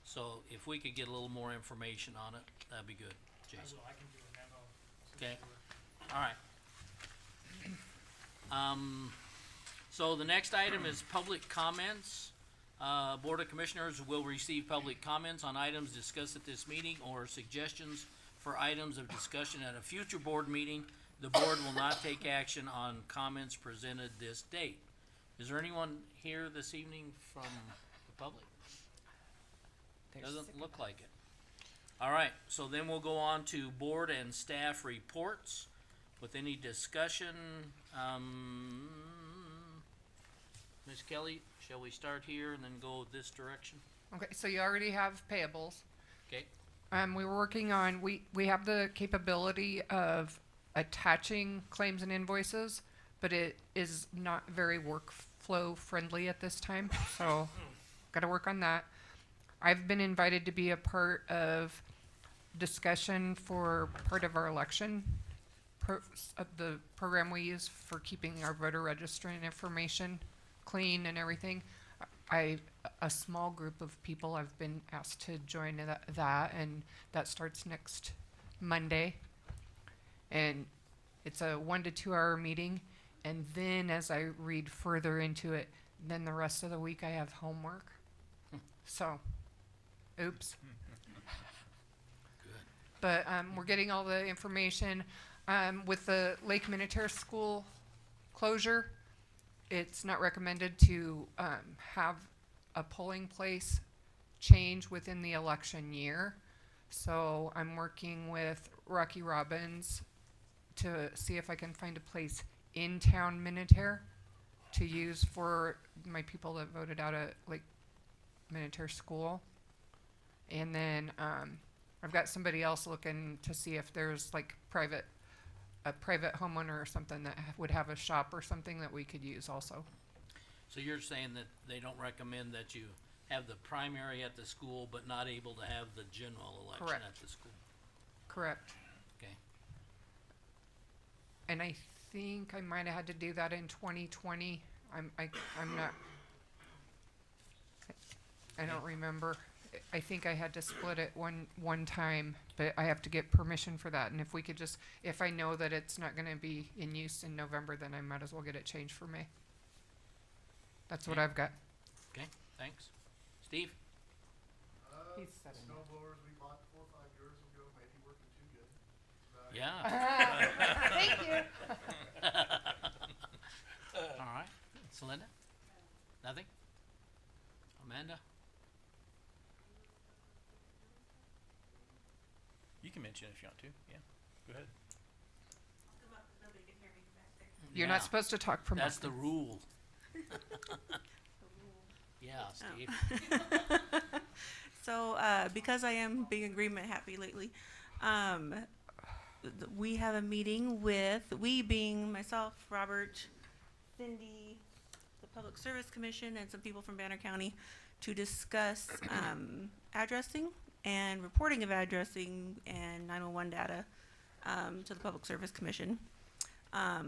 So if we could get a little more information on it, that'd be good, Jason. I can do a memo. Okay. All right. So the next item is public comments. Board of Commissioners will receive public comments on items discussed at this meeting or suggestions for items of discussion at a future board meeting. The board will not take action on comments presented this date. Is there anyone here this evening from the public? Doesn't look like it. All right, so then we'll go on to board and staff reports with any discussion. Ms. Kelly, shall we start here and then go this direction? okay, so you already have payables. Okay, We were working on, we have the capability of attaching claims and invoices, but it is not very workflow friendly at this time, so gotta work on that. I've been invited to be a part of discussion for part of our election, the program we use for keeping our voter registering information clean and everything. A small group of people I've been asked to join that, and that starts next Monday. And it's a 1 to 2 hour meeting, and then as I read further into it, then the rest of the week I have homework. So, oops. But we're getting all the information. With the Lake Minnetonka School closure, it's not recommended to have a polling place change within the election year. So I'm working with Rocky Robbins to see if I can find a place in town Minnetonka to use for my people that voted out at Lake Minnetonka School. And then I've got somebody else looking to see if there's like a private homeowner or something that would have a shop or something that we could use also. so you're saying that they don't recommend that you have the primary at the school, but not able to have the general election Correct. at the school. Correct. Okay, And I think I might have had to do that in 2020. I'm not, I don't remember. I think I had to split it one time, but I have to get permission for that. And if we could just, if I know that it's not gonna be in use in November, then I might as well get it changed for May. That's what Okay. I've got. okay, thanks. Steve? He's setting Snow blowers we bought 4 or 5 years ago, maybe working too good. Yeah. Thank you. All right, Celinda? Nothing? Amanda? You can mention it if you want to, yeah, go ahead. You're Yeah, not supposed to talk from. that's the rule. Yeah, Steve. So, because I am being agreement happy lately, we have a meeting with, we being myself, Robert, Cindy, the Public Service Commission, and some people from Banner County to discuss, addressing and reporting of addressing and 911 data, to the Public Service Commission. I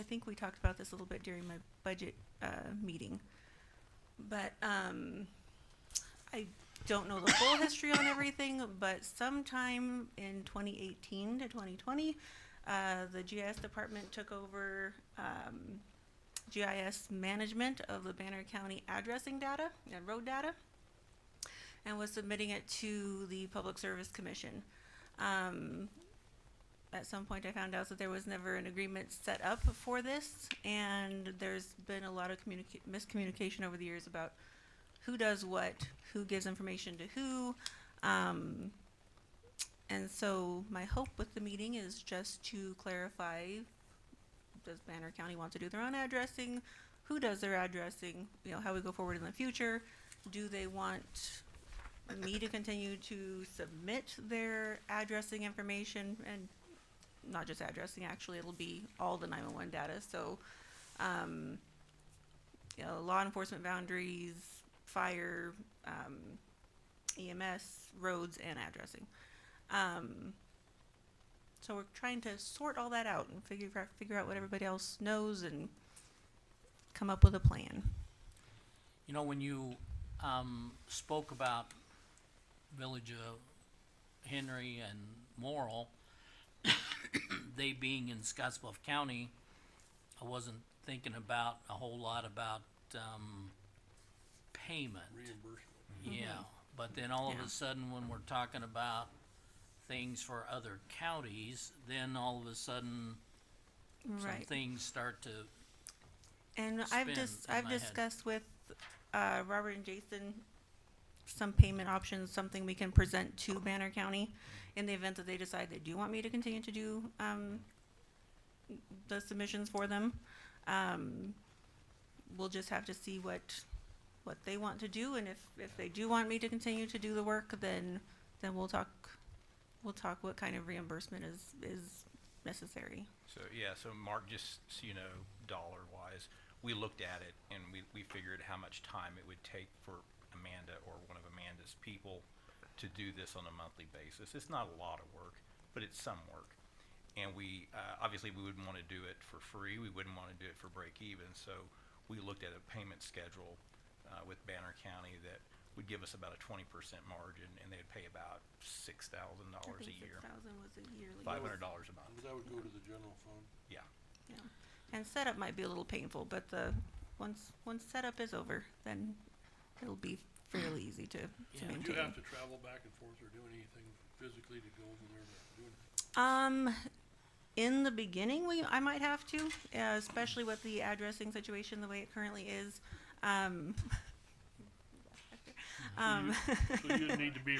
think we talked about this a little bit during my budget, meeting. But, I don't know the full history on everything, but sometime in 2018 to 2020, the GIS department took over GIS management of the Banner County addressing data and road data, and was submitting it to the Public Service Commission. At some point, I found out that there was never an agreement set up for this, and there's been a lot of miscommunication over the years about who does what, who gives information to who. And so my hope with the meeting is just to clarify, does Banner County want to do their own addressing? Who does their addressing? You know, how we go forward in the future. Do they want me to continue to submit their addressing information? And not just addressing, actually, it'll be all the 911 data. So, you know, law enforcement boundaries, fire, EMS, roads, and addressing. So we're trying to sort all that out and figure out what everybody else knows and come up with a plan. You know, when you spoke about Village of Henry and Morrill, they being in Scotts Bluff County, I wasn't thinking about a whole lot about payment. Reimbursement. Yeah, but then all of Yeah. a sudden, when we're talking about things for other counties, then all of a sudden, some Right. things start to, And spin I've in I've my head. discussed with Robert and Jason some payment options, something we can present to Banner County in the event that they decide they do want me to continue to do the submissions for them. We'll just have to see what they want to do, and if they do want me to continue to do the work, then we'll talk what kind of reimbursement is necessary. So, yeah, so Mark, just so you know, dollar wise, we looked at it and we figured how much time it would take for Amanda or one of Amanda's people to do this on a monthly basis. It's not a lot of work, but it's some work. And we, obviously we wouldn't wanna do it for free, we wouldn't wanna do it for break even, so we looked at a payment schedule, with Banner County that would give us about a 20% margin, and they'd pay about $6,000 a year, $6,000 was a yearly. $500 a month, That would go to the general fund. yeah. Yeah, and setup might be a little painful, but once setup is over, then it'll be fairly easy to Yeah. Would you maintain. have to travel back and forth or do anything physically to go over there to do it? In the beginning, I might have to, especially with the addressing situation the way it currently is. So you'd need to be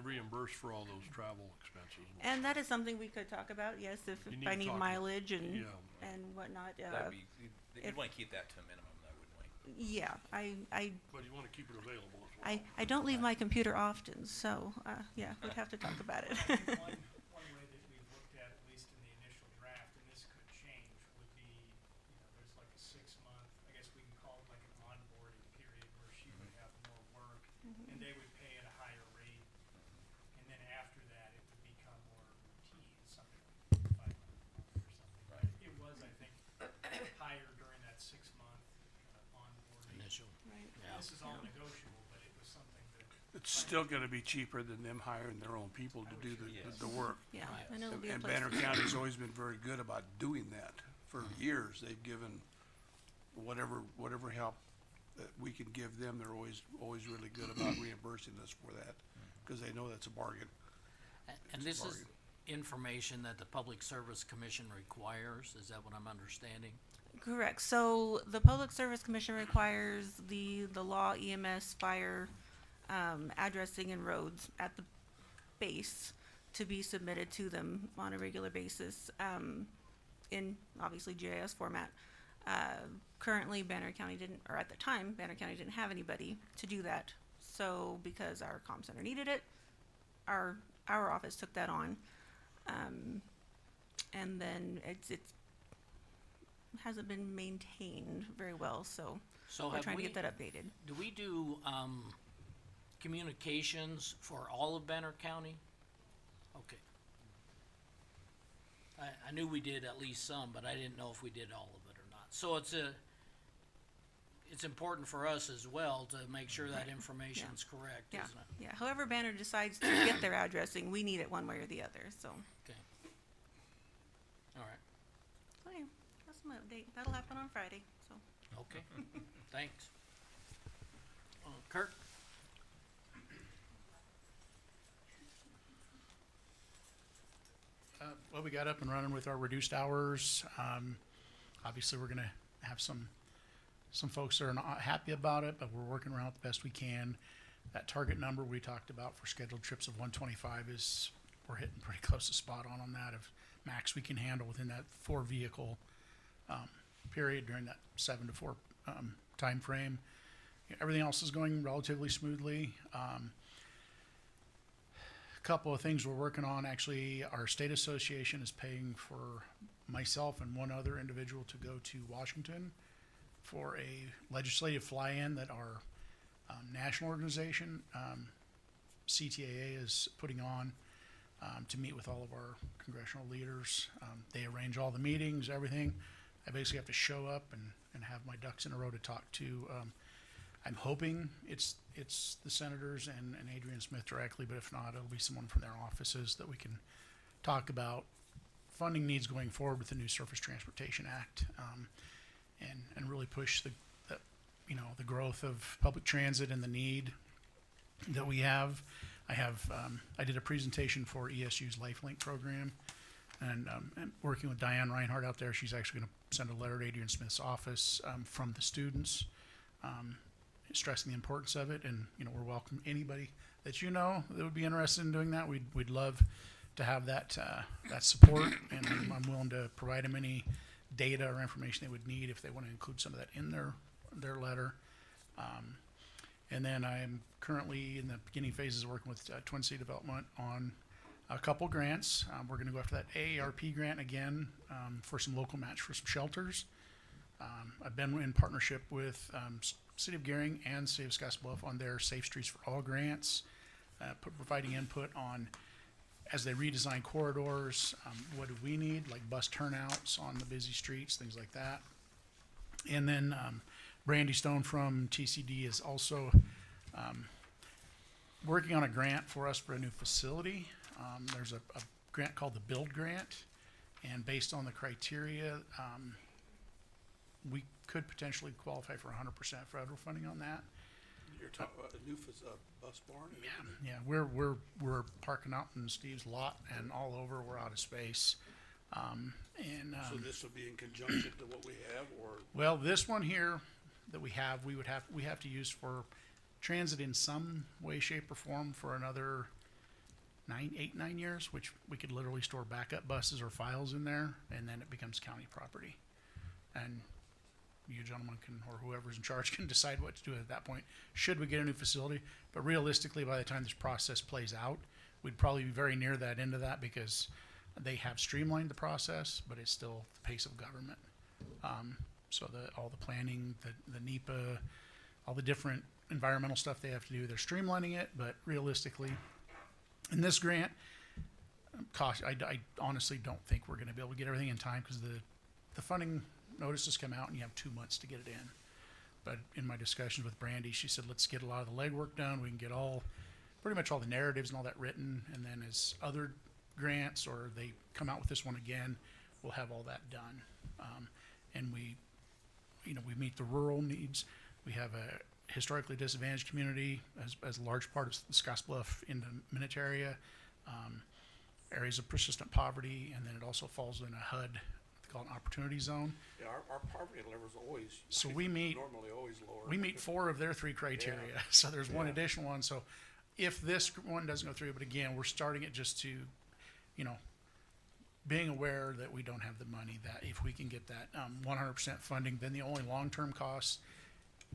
reimbursed for all those travel expenses. And that is something we could talk about, yes, if You need I to need talk- mileage and Yeah. whatnot. That'd be, if- you'd wanna keep that to a minimum though, wouldn't we? Yeah, But you wanna keep it available as well. I don't leave my computer often, so yeah, we'd have to talk about it. One way that we've looked at least in the initial draft, and this could change, would be, you know, there's like a 6-month, I guess we can call it like an onboarding period where she would have no this is all negotiable, but it was something that, It's still gonna be cheaper than them hiring their own people to do the work. Yeah, Right. and it'll be a And place. Banner County's always been very good about doing that. For years, they've given whatever help that we can give them, they're always really good about reimbursing us for that, cause they know that's a bargain. And this is bargain. information that the Public Service Commission requires, is that what I'm understanding? Correct. So the Public Service Commission requires the law, EMS, fire, addressing and roads at the base to be submitted to them on a regular basis, in obviously GIS format. Currently Banner County didn't, or at the time, Banner County didn't have anybody to do that. So because our comm center needed it, our office took that on. And then it hasn't been maintained very well, so So we're have trying to we, get that updated. do we do, communications for all of Banner County? Okay. I knew we did at least some, but I didn't know if we did all of it or not. So it's important for us as well to make sure that information's correct, Yeah, isn't it? yeah. However Banner decides to get their addressing, we need it one way or the other, so. Okay. All right, Okay, that's my update. That'll happen on Friday, so. okay, thanks. Kurt? Well, we got up and running with our reduced hours. Obviously, we're gonna have some folks that are not happy about it, but we're working around it the best we can. That target number we talked about for scheduled trips of 125 is, we're hitting pretty close to spot on that of max we can handle within that 4 vehicle period during that 7 to 4 time frame. Everything else is going relatively smoothly. Couple of things we're working on. Actually, our state association is paying for myself and one other individual to go to Washington for a legislative fly-in that our national organization, CTAA, is putting on to meet with all of our congressional leaders. They arrange all the meetings, everything. I basically have to show up and have my ducks in a row to talk to. I'm hoping it's the senators and Adrian Smith directly, but if not, it'll be someone from their offices that we can talk about funding needs going forward with the new Surface Transportation Act, and really push the growth of public transit and the need that we have. I did a presentation for ESU's LifeLink program, and working with Diane Reinhardt out there, she's actually going to send a letter to Adrian Smith's office from the students, stressing the importance of it. And we're welcome anybody that that would be interested in doing that. We'd love to have that support, and I'm willing to provide them any data or information they would need if they want to include some of that in their letter. And then I'm currently in the beginning phases of working with Twin City Development on a couple grants. We're going to go after that AARP grant again for some local match for some shelters. I've been in partnership with City of Gering and City of Scotts Bluff on their Safe Streets for All grants, providing input on, as they redesign corridors, what do we need, like bus turnouts on the busy streets, things like that. And then Brandy Stone from TCD is also working on a grant for us for a new facility. There's a grant called the Build Grant, and based on the criteria, we could potentially qualify for 100% federal funding on that. You're talking about a new bus barn? Yeah, we're parking out in Steve's lot and all over. We're out of space. So this will be in conjunction to what we have, or? Well, this one here that we have to use for transit in some way, shape, or form for another 9 years, which we could literally store backup buses or files in there, and then it becomes county property. And you gentlemen can, or whoever's in charge, can decide what to do at that point, should we get a new facility. But realistically, by the time this process plays out, we'd probably be very near that end of that, because they have streamlined the process, but it's still the pace of government. So all the planning, the NEPA, all the different environmental stuff they have to do, they're streamlining it. But realistically, in this grant, I honestly don't think we're going to be able to get everything in time, because the funding notices come out and you have 2 months to get it in. but in my discussions with Brandy, she said, let's get a lot of the legwork done. We can get pretty much all the narratives and all that written. And then as other grants or they come out with this one again, we'll have all that done. And we meet the rural needs. We have a historically disadvantaged community as a large part of the Scotts Bluff in the Minute area, areas of persistent poverty, and then it also falls in a HUD, they call it an opportunity zone. Yeah, our poverty level's always. So we meet, Normally always lower. we meet 4 of their 3 criteria, so there's one Yeah. additional one. So if this one doesn't go through, but again, we're starting it just to, being aware that we don't have the money, that if we can get that 100% funding, then the only long-term costs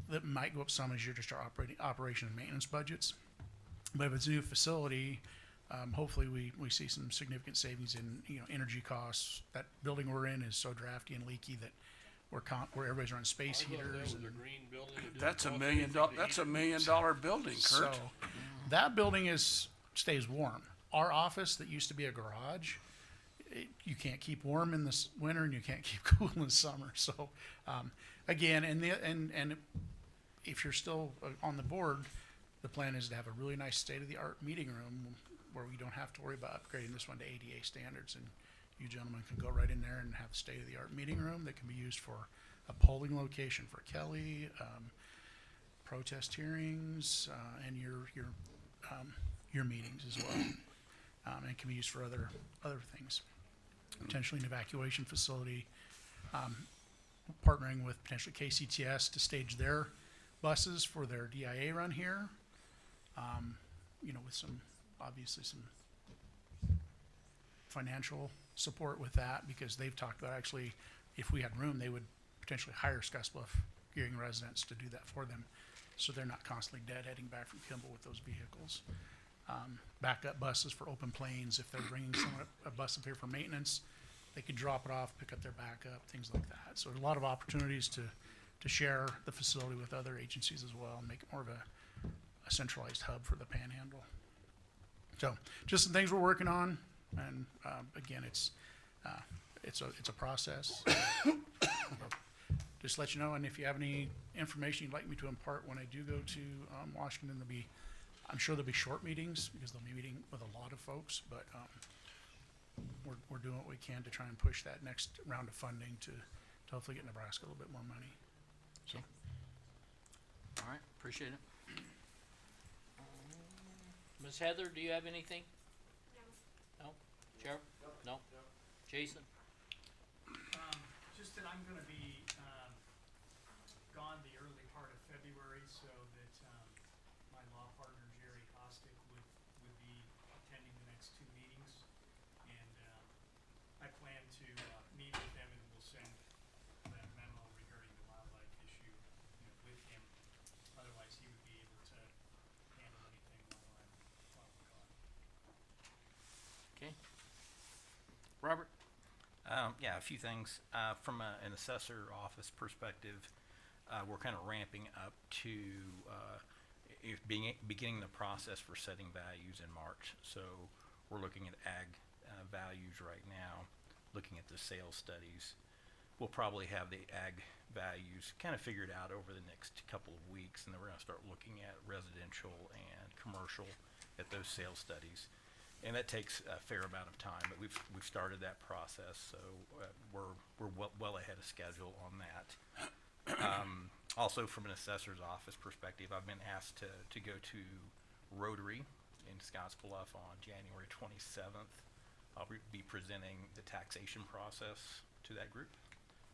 that might go up some is just our operation and maintenance budgets. But if it's a new facility, hopefully we see some significant savings in energy costs. That building we're in is so drafty and leaky that where everybody's running space I thought that heaters. was a And green building. It didn't That's cost $1 million. anything to That's heat $1 million building, so Kurt. that building stays warm. Our office that used to be a garage, you can't keep warm in the winter and you can't keep cool in the summer. So again, and if you're still on the board, the plan is to have a really nice state-of-the-art meeting room where we don't have to worry about upgrading this one to ADA standards, and you gentlemen can go right in there and have a state-of-the-art meeting room that can be used for a polling location for Kelly, protest hearings, and your meetings as well. And can be used for other things. Potentially an evacuation facility, partnering with potentially KCTS to stage their buses for their DIA run here. With obviously some financial support with that, because they've talked about actually, if we had room, they would potentially hire Scotts Bluff Gearing residents to do that for them, so they're not constantly deadheading back from Kimball with those vehicles. Backup buses for open planes, if they're bringing a bus up here for maintenance, they could drop it off, pick up their backup, things like that. So there's a lot of opportunities to share the facility with other agencies as well, and make it more of a centralized hub for the Panhandle. So just some things we're working on, and again, it's a process. Just let you know, and if you have any information you'd like me to impart when I do go to Washington, I'm sure there'll be short meetings because they'll be meeting with a lot of folks, but we're doing what we can to try and push that next round of funding to hopefully get Nebraska a little bit more money. So, All right, appreciate it. Ms. Heather, do you have anything? No. Sheriff? No? Jason? Just that I'm gonna be, gone the early part of February, so that, my law partner Jerry Costick would be attending the next 2 meetings. And, I plan to, meet with them, and we'll send that memo regarding the wildlife issue, with him. Otherwise, he would be able to handle anything while we're gone. Okay. Robert? Yeah, a few things. From an assessor office perspective, we're kind of ramping up to beginning the process for setting values in March. So we're looking at ag values right now, looking at the sales studies. We'll probably have the ag values kind of figured out over the next couple of weeks, and then we're going to start looking at residential and commercial at those sales studies. And that takes a fair amount of time, but we've started that process, so we're well ahead of schedule on that. Also, from an assessor's office perspective, I've been asked to go to Rotary in Scotts Bluff on January 27th. I'll be presenting the taxation process to that group,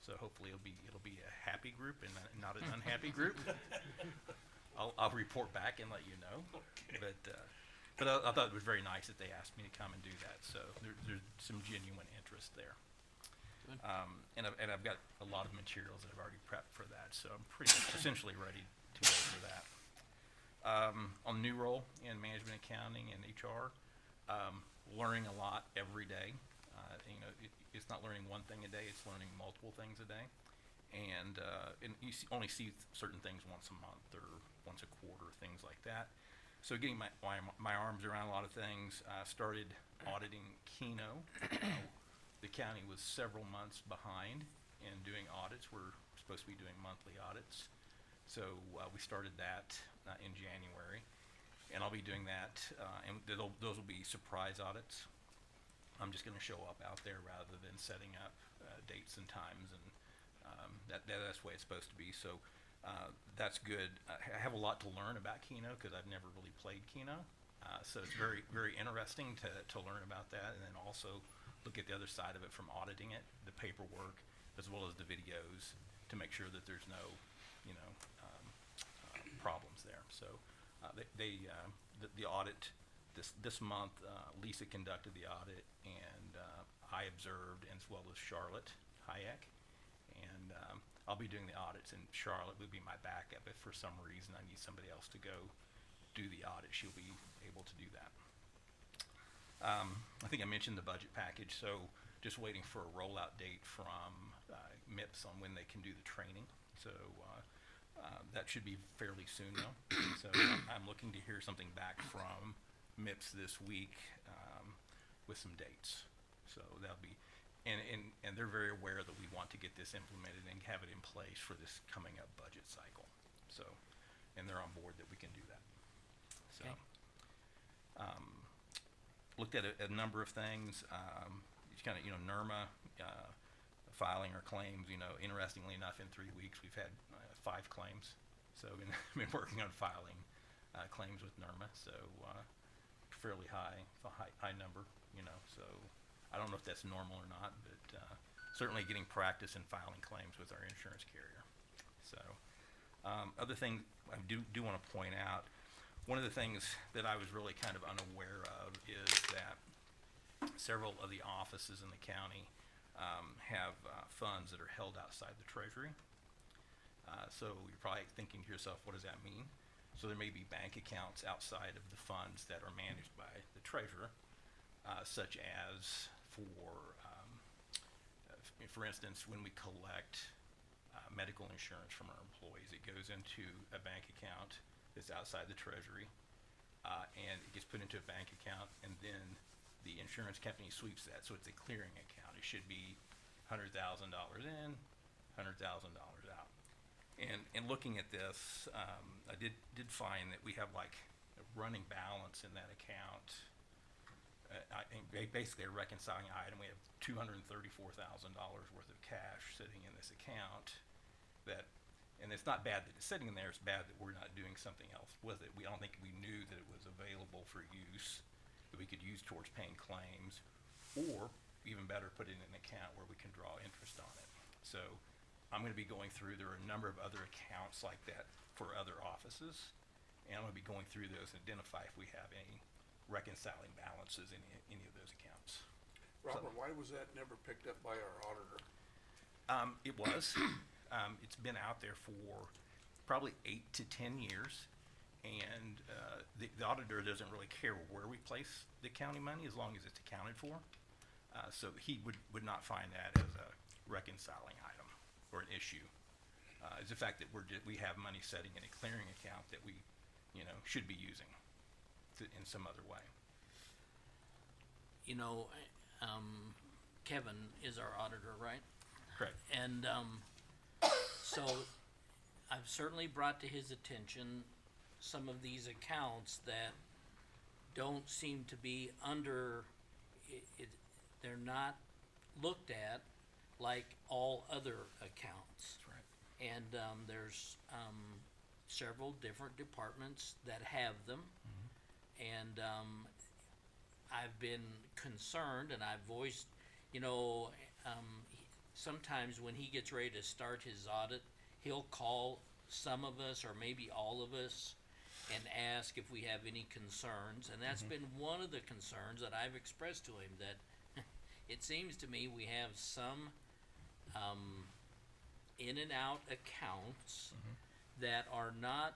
so hopefully it'll be a happy group and not an unhappy group. I'll report back and let you know, but I thought it was very nice that they asked me to come and do that, so there's some genuine interest there. And I've got a lot of materials that I've already prepped for that, so I'm pretty essentially ready to go for that. On new role in management accounting and HR, learning a lot every day. It's not learning one thing a day, it's learning multiple things a day. And you only see certain things once a month or once a quarter, things like that. So getting my arms around a lot of things, started auditing Keno. The county was several months behind in doing audits. We're supposed to be doing monthly audits. So, we started that, in January, and I'll be doing that, and those will be surprise audits. I'm just gonna show up out there rather than setting up, dates and times, and, that's the way it's supposed to be, so, that's good. I have a lot to learn about Keno, cause I've never really played Keno. So it's very, very interesting to learn about that, and then also look at the other side of it from auditing it, the paperwork, as well as the videos, to make sure that there's no, you know, problems there. So, the audit, this month, Lisa conducted the audit, and, I observed, as well as Charlotte Hayek. And, I'll be doing the audits, and Charlotte would be my backup if for some reason I need somebody else to go do the audit. She'll be able to do that. I think I mentioned the budget package, so just waiting for a rollout date from, MIPS on when they can do the training. So, that should be fairly soon though. So I'm looking to hear something back from MIPS this week, with some dates. So that'll be, and they're very aware that we want to get this implemented and have it in place for this coming up budget cycle. So, and they're on board that we can do that. So, Okay. Looked at a number of things, it's kinda, you know, NERMA, filing our claims, you know, interestingly enough, in 3 weeks, we've had, 5 claims. So, been working on filing, claims with NERMA, so, fairly high number, you know, so I don't know if that's normal or not, but, certainly getting practice in filing claims with our insurance carrier. So, other thing I do wanna point out, one of the things that I was really kind of unaware of is that several of the offices in the county, have, funds that are held outside the treasury. So you're probably thinking to yourself, what does that mean? So there may be bank accounts outside of the funds that are managed by the treasurer, such as for instance, when we collect, medical insurance from our employees, it goes into a bank account that's outside the treasury, and it gets put into a bank account, and then the insurance company sweeps that, so it's a clearing account. It should be $100,000 in, $100,000 out. And looking at this, I did find that we have like a running balance in that account. Basically a reconciling item, we have $234,000 worth of cash sitting in this account that, and it's not bad that it's sitting in there, it's bad that we're not doing something else with it. I don't think we knew that it was available for use, that we could use towards paying claims, or even better, put it in an account where we can draw interest on it. So I'm gonna be going through, there are a number of other accounts like that for other offices, and I'm gonna be going through those and identify if we have any reconciling balances in any of those accounts. Robert, why was that never picked up by our auditor? It was, it's been out there for probably 8 to 10 years, and, the auditor doesn't really care where we place the county money as long as it's accounted for. So he would not find that as a reconciling item or an issue. It's the fact that we have money sitting in a clearing account that we, you know, should be using in some other way. You know, Kevin is our auditor, right? Correct. And, so I've certainly brought to his attention some of these accounts that don't seem to be under, they're not looked at like all other accounts. That's right. And, there's, several different departments that have them. And, I've been concerned, and I've voiced, you know, sometimes when he gets ready to start his audit, he'll call some of us, or maybe all of us, and ask if we have any concerns, and that's been one of the concerns that I've expressed to him, that it seems to me we have some, in and out accounts that are not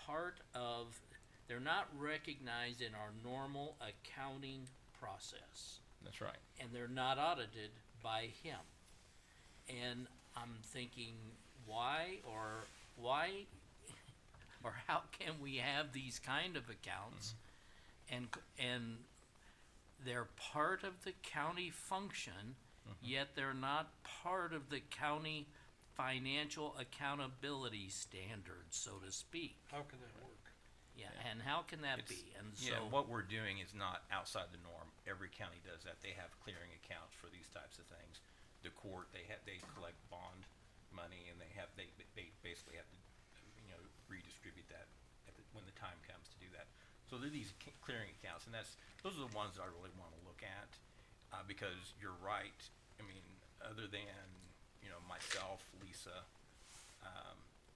part of, they're not recognized in our normal accounting process, That's right. and they're not audited by him. And I'm thinking, why or how can we have these kind of accounts and they're part of the county function, yet they're not part of the county financial accountability standards, so to speak. How can that work? Yeah, and how can that It's- be? And Yeah, so, what we're doing is not outside the norm. Every county does that. They have clearing accounts for these types of things. The court, they collect bond money and they basically have to, redistribute that when the time comes to do that. So there are these clearing accounts, and those are the ones that I really wanna look at, because you're right. I mean, other than, myself, Lisa,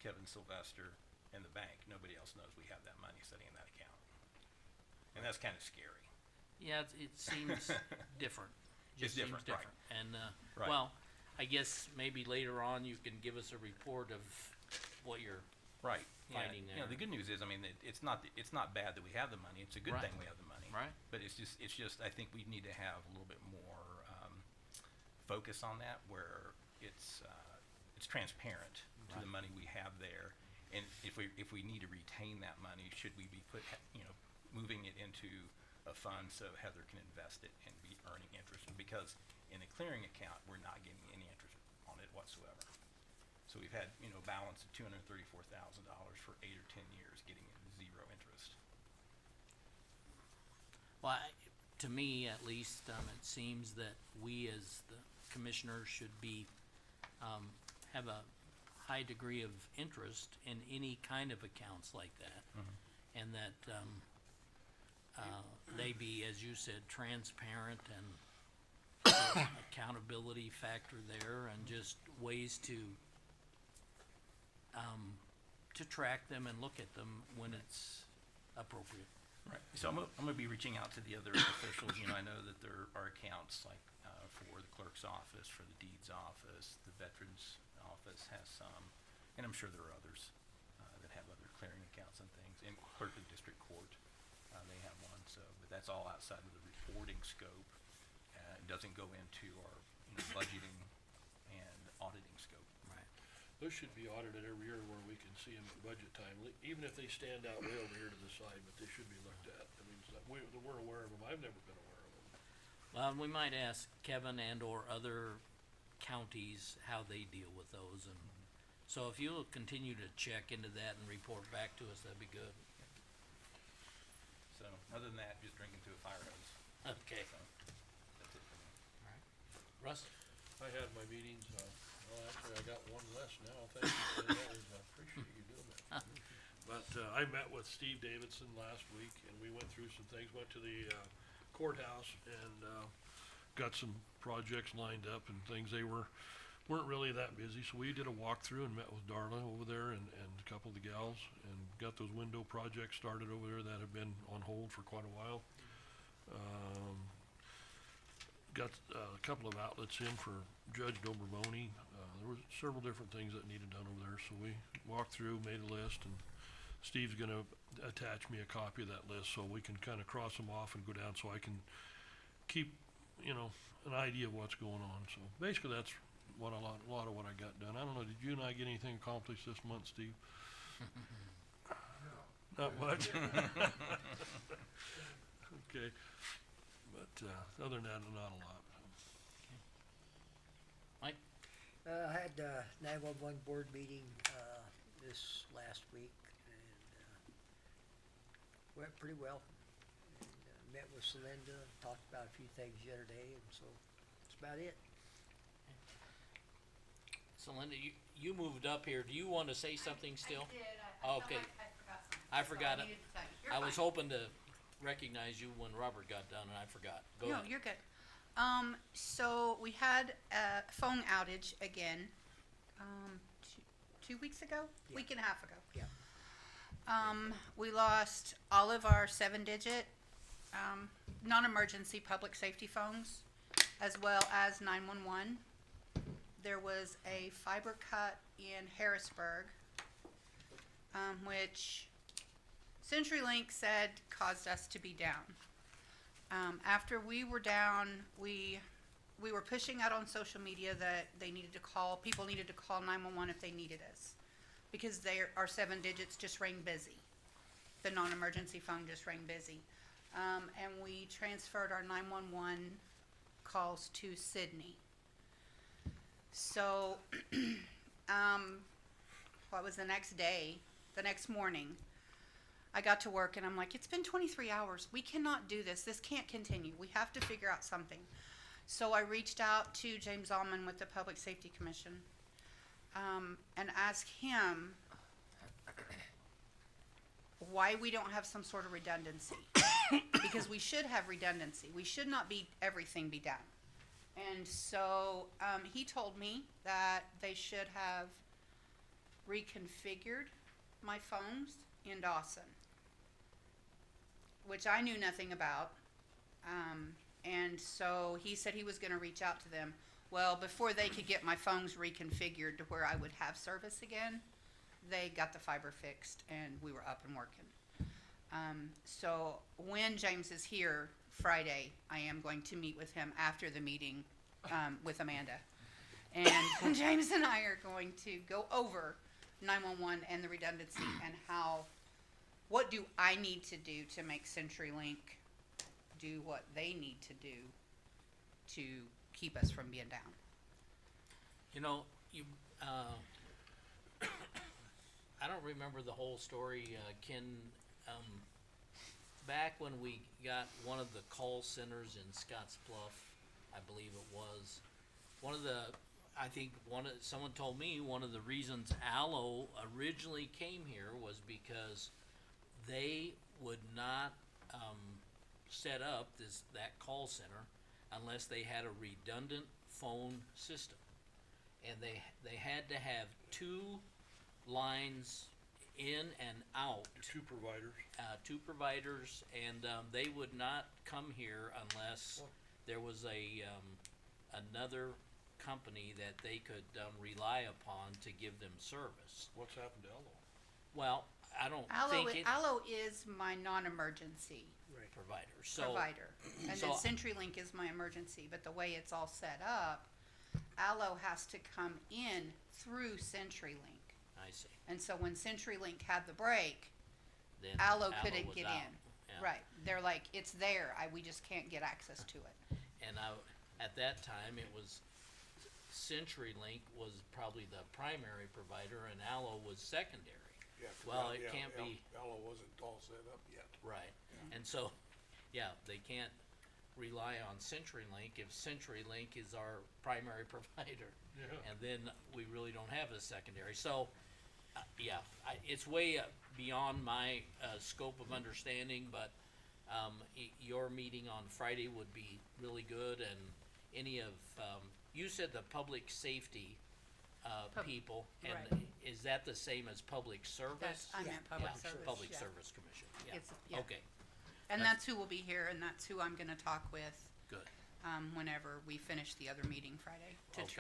Kevin Sylvester, and the bank, nobody else knows we have that money sitting in that account. And that's kinda scary. yeah, it seems different. It's Just seems different, right. And, Right. well, I guess maybe later on you can give us a report of what you're Right. finding Yeah, there. the good news is, I mean, it's not bad that we have the money. It's a good Right. thing we have the money. Right. But it's just, I think we need to have a little bit more, focus on that where it's transparent to the Right. money we have there. And if we need to retain that money, should we be moving it into a fund so Heather can invest it and be earning interest? Because in a clearing account, we're not getting any interest on it whatsoever. So we've had, a balance of $234,000 for 8 or 10 years, getting 0 interest. Well, to me at least, it seems that we as the commissioners should be, have a high degree of interest in any kind of accounts like that. And that, they be, as you said, transparent and accountability factor there and just ways to track them and look at them when it's appropriate. Right. So I'm gonna be reaching out to the other officials. I know that there are accounts like, for the clerk's office, for the deeds office, the veterans office has some, and I'm sure there are others, that have other clearing accounts and things. And clerk of district court, they have one, but that's all outside of the reporting scope. It doesn't go into our, budgeting and auditing scope. Right. Those should be audited every year where we can see them at budget time, even if they stand out way over here to the side, but they should be looked at. I mean, we're aware of them. I've never been aware of them. Well, we might ask Kevin and or other counties how they deal with those, and so if you'll continue to check into that and report back to us, that'd be good. So other than that, just drinking through a fire hose. Okay. So that's it for me. Russ? I had my meetings, well, actually, I got one less now, thank you, I appreciate you doing that. But, I met with Steve Davidson last week, and we went through some things, went to the courthouse, and, got some projects lined up and things. They weren't really that busy, so we did a walkthrough and met with Darla over there and a couple of the gals, and got those window projects started over there that have been on hold for quite a while. Got a couple of outlets in for Judge Dobraboni. There was several different things that needed done over there, so we walked through, made a list, and Steve's gonna attach me a copy of that list so we can kinda cross them off and go down so I can keep, an idea of what's going on. So basically that's what a lot of what I got done. I don't know, did you and I get anything accomplished this month, Steve? Not much? Okay. But, other than that, not a lot. Mike? I had a 911 board meeting, this last week, and, went pretty well. And, met with Celinda, talked about a few things the other day, and so that's about it. So Linda, you moved up here. Do you want to say something still? I did. Oh, okay. I forgot something. I So forgot it. needed to tell you. You're I was fine. hoping to recognize you when Robert got done and I forgot. Go No, ahead. you're good. So we had a phone outage again, two weeks ago? Yeah. Week and a half ago. Yeah. We lost all of our 7-digit, non-emergency public safety phones, as well as 911. There was a fiber cut in Harrisburg, which CenturyLink said caused us to be down. After we were down, we were pushing out on social media that people needed to call 911 if they needed us, because our 7 digits just rang busy. The non-emergency phone just rang busy. And we transferred our 911 calls to Sydney. So what was the next day, the next morning, I got to work and I'm like, it's been 23 hours. We cannot do this. This can't continue. We have to figure out something. So I reached out to James Allman with the Public Safety Commission, and asked him why we don't have some sort of redundancy. Because we should have redundancy. We should not be, everything be done. And so, he told me that they should have reconfigured my phones in Dawson, which I knew nothing about. And so he said he was gonna reach out to them. Well, before they could get my phones reconfigured to where I would have service again, they got the fiber fixed and we were up and working. So when James is here Friday, I am going to meet with him after the meeting, with Amanda. And James and I are going to go over 911 and the redundancy and what do I need to do to make CenturyLink do what they need to do to keep us from being down. You know, I don't remember the whole story, Ken, back when we got one of the call centers in Scotts Bluff, I believe it was, someone told me one of the reasons Allo originally came here was because they would not, set up that call center unless they had a redundant phone system. And they had to have two lines in and out. Two providers. Two providers, and they would not come here unless there was another company that they could rely upon to give them service. What's happened to Ello? Well, I don't think it Allo is my non-emergency provider. provider, and then CenturyLink is my emergency. But the way it's all set up, Allo has to come in through CenturyLink. I see. And so when CenturyLink had the break, Then Allo was couldn't get out. in. Yeah. Right. They're like, it's there. We just can't get access to it. And at that time, it was CenturyLink was probably the primary provider, and Allo was secondary. Yeah, Well, it can't be Allo wasn't all set up yet. right. And so, yeah, they can't rely on CenturyLink if CenturyLink is our primary provider, Yeah. and then we really don't have a secondary. So, yeah, it's way beyond my scope of understanding, but your meeting on Friday would be really good, and any of you said the public safety people, and right. is that the same as public service? I meant public Yeah, service. Public yeah. Service Commission. Yeah. Yeah. Okay. And That's- that's who will be here, and that's who I'm gonna talk with, Good. whenever we finish the other meeting Friday, to Okay.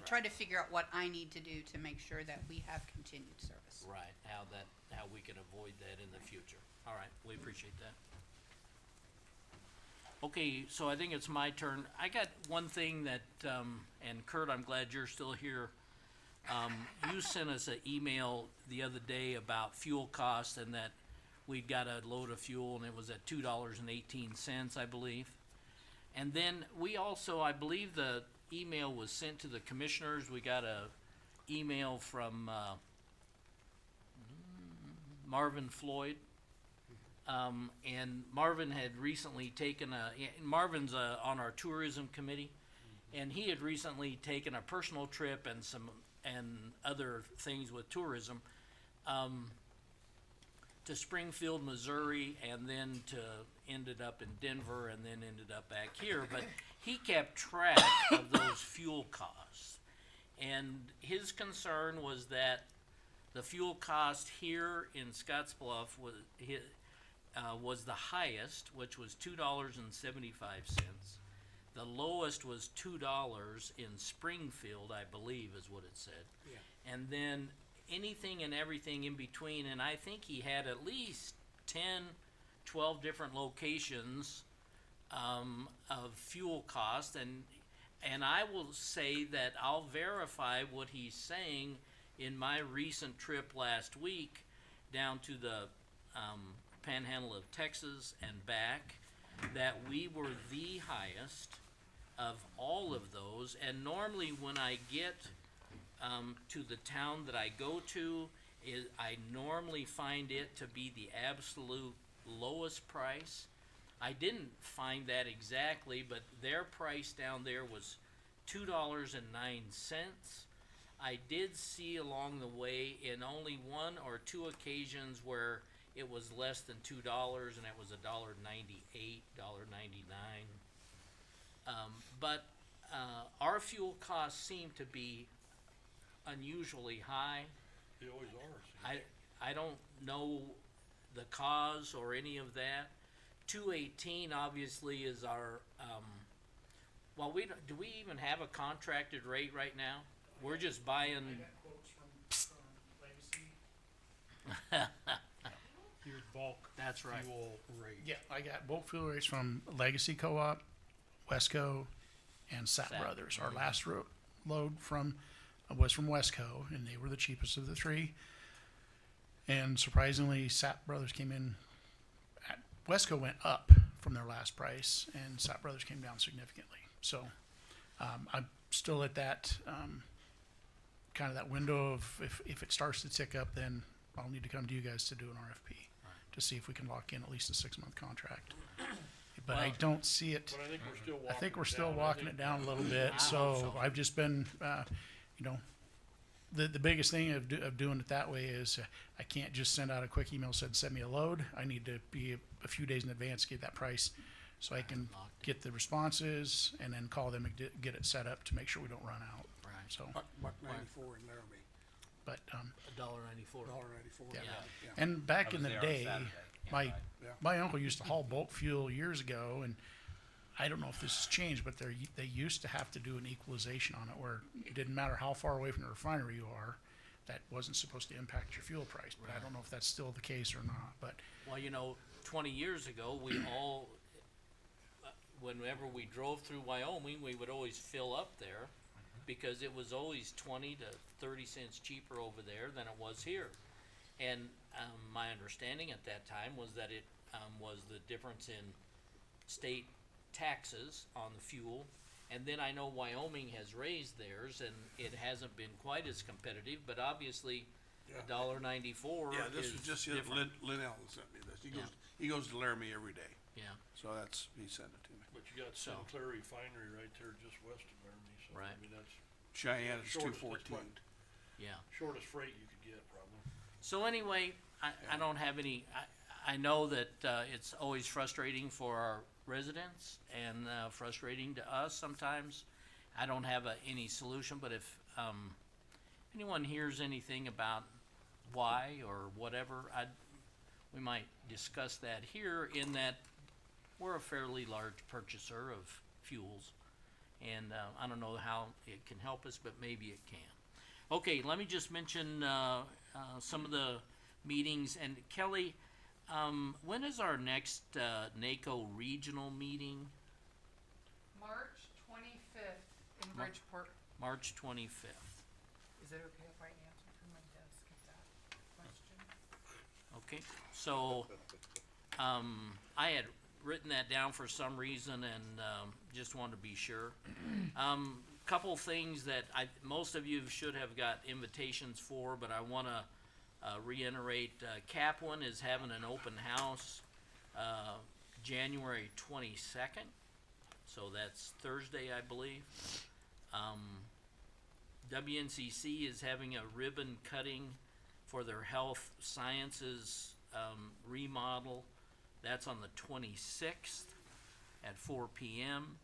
try to figure out what I need to do to make sure that we have continued service. Right, how we can avoid that in the future. All right, we appreciate that. Okay, so I think it's my turn. I got one thing that, and Kurt, I'm glad you're still here. You sent us an email the other day about fuel costs and that we'd got a load of fuel and it was at $2.18, I believe. And then we also, I believe the email was sent to the commissioners. We got a email from, Marvin Floyd. And Marvin had recently taken Marvin's on our tourism committee, and he had recently taken a personal trip and other things with tourism, to Springfield, Missouri, and then ended up in Denver, and then ended up back here. But he kept track of those fuel costs, and his concern was that the fuel cost here in Scotts Bluff was the highest, which was $2.75. The lowest was $2 in Springfield, I believe is what it said. Yeah. And then anything and everything in between, and I think he had at least 10, 12 different locations of fuel cost, and I will say that I'll verify what he's saying in my recent trip last week down to the Panhandle of Texas and back, that we were the highest of all of those. And normally when I get to the town that I go to, I normally find it to be the absolute lowest price. I didn't find that exactly, but their price down there was $2.09. I did see along the way in only one or two occasions where it was less than $2, and it was $1.98, $1.99. But our fuel costs seem to be unusually high. They always are, see. I don't know the cause or any of that. 218 obviously is our, well, do we even have a contracted rate right now? We're just buying, quotes from Legacy. Your bulk that's right. fuel rate. Yeah, I got bulk fuel rates from Legacy Co-op, Wesco, and Sap Sap. Brothers. Our last load was from Wesco, and they were the cheapest of the three. And surprisingly, Sap Brothers came in. Wesco went up from their last price, and Sap Brothers came down significantly. So I'm still at that kind of that window of if it starts to tick up, then I'll need to come to you guys to do an RFP to see if we can lock in at least a 6-month contract. But I Well- don't see it. But I think we're still walking I think we're it still down. I walking think- it down a little bit. I hope So so. I've just been, the biggest thing of doing it that way is I can't just send out a quick email said send me a load. I need to be a few days in advance to get that price so I can Locked get the responses and then call them and get it set up to make sure we don't run out. Right. So, Buck 94 in Laramie, but $1.94. $1.94. Yeah. Yeah. and back I in was the there on day, Saturday. Yeah, my right. my uncle used to haul bulk fuel years ago, and I don't know if this has changed, but they used to have to do an equalization on it where it didn't matter how far away from the refinery you are, that wasn't supposed to impact your fuel price. But I don't know if that's still the case or not. But Well, 20 years ago, we all, whenever we drove through Wyoming, we would always fill up there because it was always 20 to 30 cents cheaper over there than it was here. And my understanding at that time was that it was the difference in state taxes on the fuel. And then I know Wyoming has raised theirs, and it hasn't been quite as competitive, but obviously Yeah. $1.94 Yeah, this is was just different. Lynn Allen sent me this. Yeah. He goes to Laramie every day, Yeah, so he sent it to me. But you got So- Sinclair Refinery right there just west of Laramie, so I Right. mean, that's Cheyenne is Shortest, 214. yeah. shortest freight you could get probably. So anyway, I don't have any, I know that, it's always frustrating for our residents and, frustrating to us sometimes. I don't have any solution, but if, anyone hears anything about why or whatever, we might discuss that here in that we're a fairly large purchaser of fuels. And, I don't know how it can help us, but maybe it can. Okay, let me just mention, some of the meetings, and Kelly, when is our next, NACO regional meeting? March 25th in Mar- Bridgeport. March 25th. Is it okay if I answer from my desk at that question? Okay, so, I had written that down for some reason and, just wanted to be sure. Couple things that most of you should have got invitations for, but I wanna, reiterate, Kaplan is having an open house, January 22nd. So that's Thursday, I believe. WNCC is having a ribbon cutting for their health sciences remodel. That's on the 26th at 4 p.m.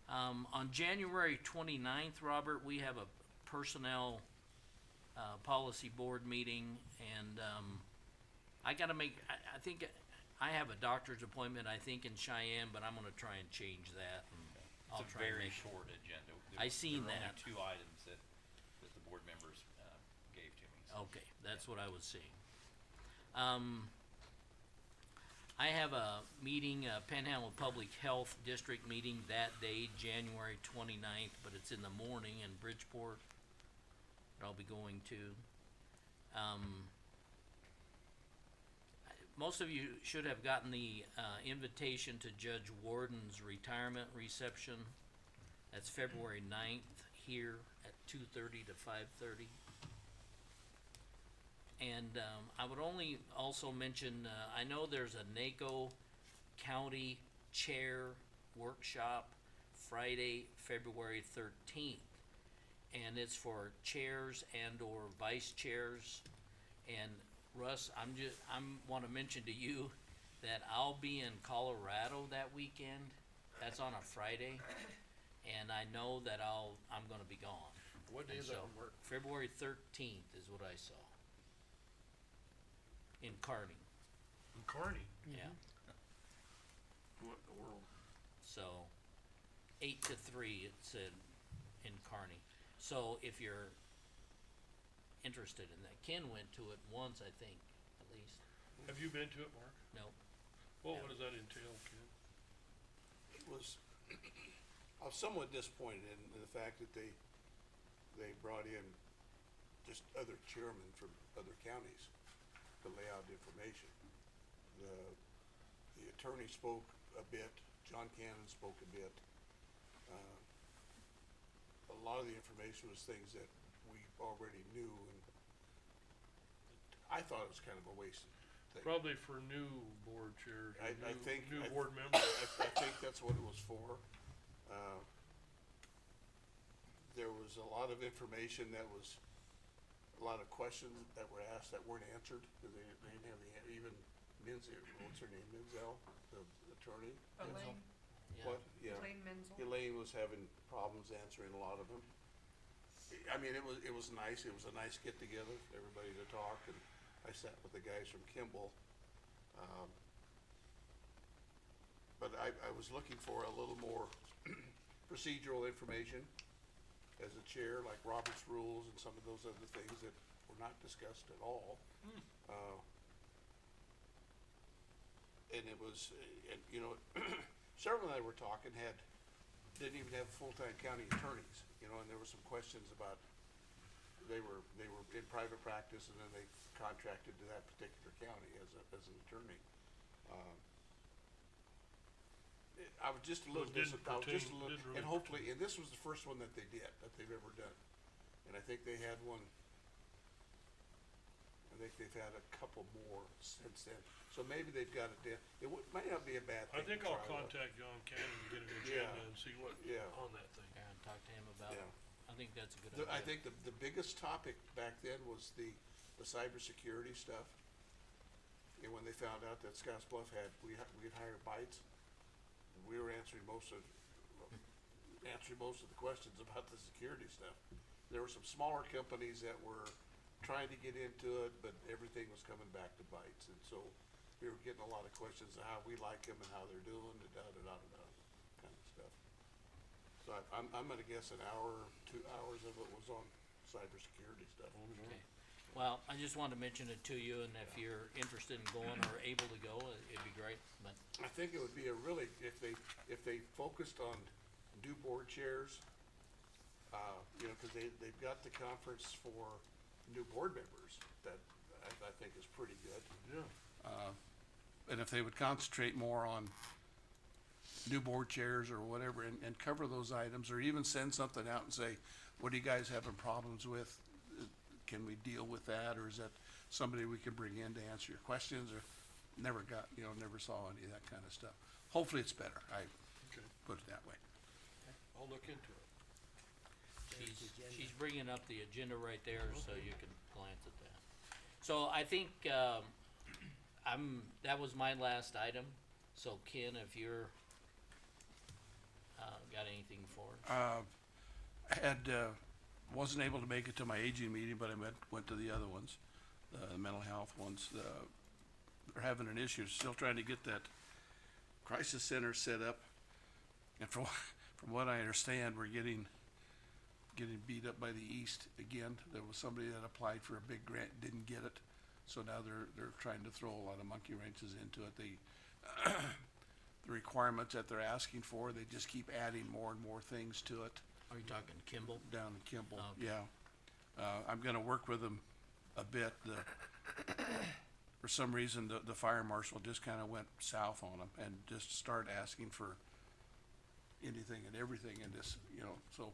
On January 29th, Robert, we have a personnel policy board meeting, and I think I have a doctor's appointment, I think, in Cheyenne, but I'm gonna try and change that, and I'll It's a try and very make. short agenda. I seen There were that. only 2 items that the board members, gave to me, so. Okay, that's what I was seeing. I have a meeting, Panhandle Public Health District meeting that day, January 29th, but it's in the morning in Bridgeport, that I'll be going to. Most of you should have gotten the, invitation to Judge Warden's retirement reception. That's February 9th here at 2:30 to 5:30. And, I would only also mention, I know there's a NACO County Chair Workshop Friday, February 13th. And it's for chairs and or vice chairs. And Russ, wanna mention to you that I'll be in Colorado that weekend. That's on a Friday. And I know that I'm gonna be gone. What day And is that so, work? February 13th is what I saw. In Kearney, In Kearney? yeah. What in the world? So, 8 to 3, it said in Kearney. So if you're interested in that, Ken went to it once, I think, at least. Have you been to it, Mark? No, Well, Yeah. what does that entail, Ken? It was, I was somewhat disappointed in the fact that they brought in just other chairmen from other counties to lay out information. The attorney spoke a bit, John Cannon spoke a bit. A lot of the information was things that we already knew, and I thought it was kind of a wasted thing. Probably for new board chairs or I think. new I- board members. I think that's what it was for. There was a lot of information that was, a lot of questions that were asked that weren't answered, cause they didn't have even Menzel, what's her name, Menzel, the attorney? Elaine, yeah. What, yeah, Elaine Menzel. Elaine was having problems answering a lot of them. I mean, it was nice, it was a nice get together, everybody to talk, and I sat with the guys from Kimball. But I was looking for a little more procedural information as a chair, like Robert's rules and some of those other things that were not discussed at all. And it was, and you know, several that were talking didn't even have full-time county attorneys, you know, and there were some questions about, they were in private practice and then they contracted to that particular county as an attorney. I was just a little It didn't I was just a pertain- little, didn't and really- hopefully, and this was the first one that they did, that they've ever done. And I think they had one, I think they've had a couple more since then, so maybe they've got it might not be a bad I thing to think I'll try one. contact John Cannon and get an Yeah. agenda and see what, Yeah. on that thing. Yeah, and talk to him about it. Yeah. I think that's a good idea. I think the biggest topic back then was the cybersecurity stuff. And when they found out that Scotts Bluff we had hired Bytes, we were answering most of the questions about the security stuff. There were some smaller companies that were trying to get into it, but everything was coming back to Bytes, and so we were getting a lot of questions of how we like them and how they're doing, and da-da-da-da-da, kind of stuff. So I'm gonna guess an hour, 2 hours of it was on cybersecurity stuff. Okay. Well, I just wanted to mention it to you, and if you're interested in going or able to go, it'd be great, but, I think it would be a really, if they focused on new board chairs, you know, cause they've got the conference for new board members that I think is pretty good. Yeah. And if they would concentrate more on new board chairs or whatever and cover those items, or even send something out and say, what are you guys having problems with? Can we deal with that, or is that somebody we can bring in to answer your questions, or never saw any of that kind of stuff. Hopefully it's better, I Okay, put it that way. I'll look into it. she's bringing up the agenda right there, so you can glance at that. So I think, that was my last item, so Ken, if you're, got anything for us? Wasn't able to make it to my aging meeting, but I went to the other ones, the mental health ones. They're having an issue, still trying to get that crisis center set up. And from what I understand, we're getting beat up by the East again. There was somebody that applied for a big grant, didn't get it. So now they're trying to throw a lot of monkey wrenches into it. The requirements that they're asking for, they just keep adding more and more things to it. Are you talking Kimball? Down in Kimball, Okay. yeah. I'm gonna work with them a bit. For some reason, the fire marshal just kinda went south on them and just started asking for anything and everything in this, you know, so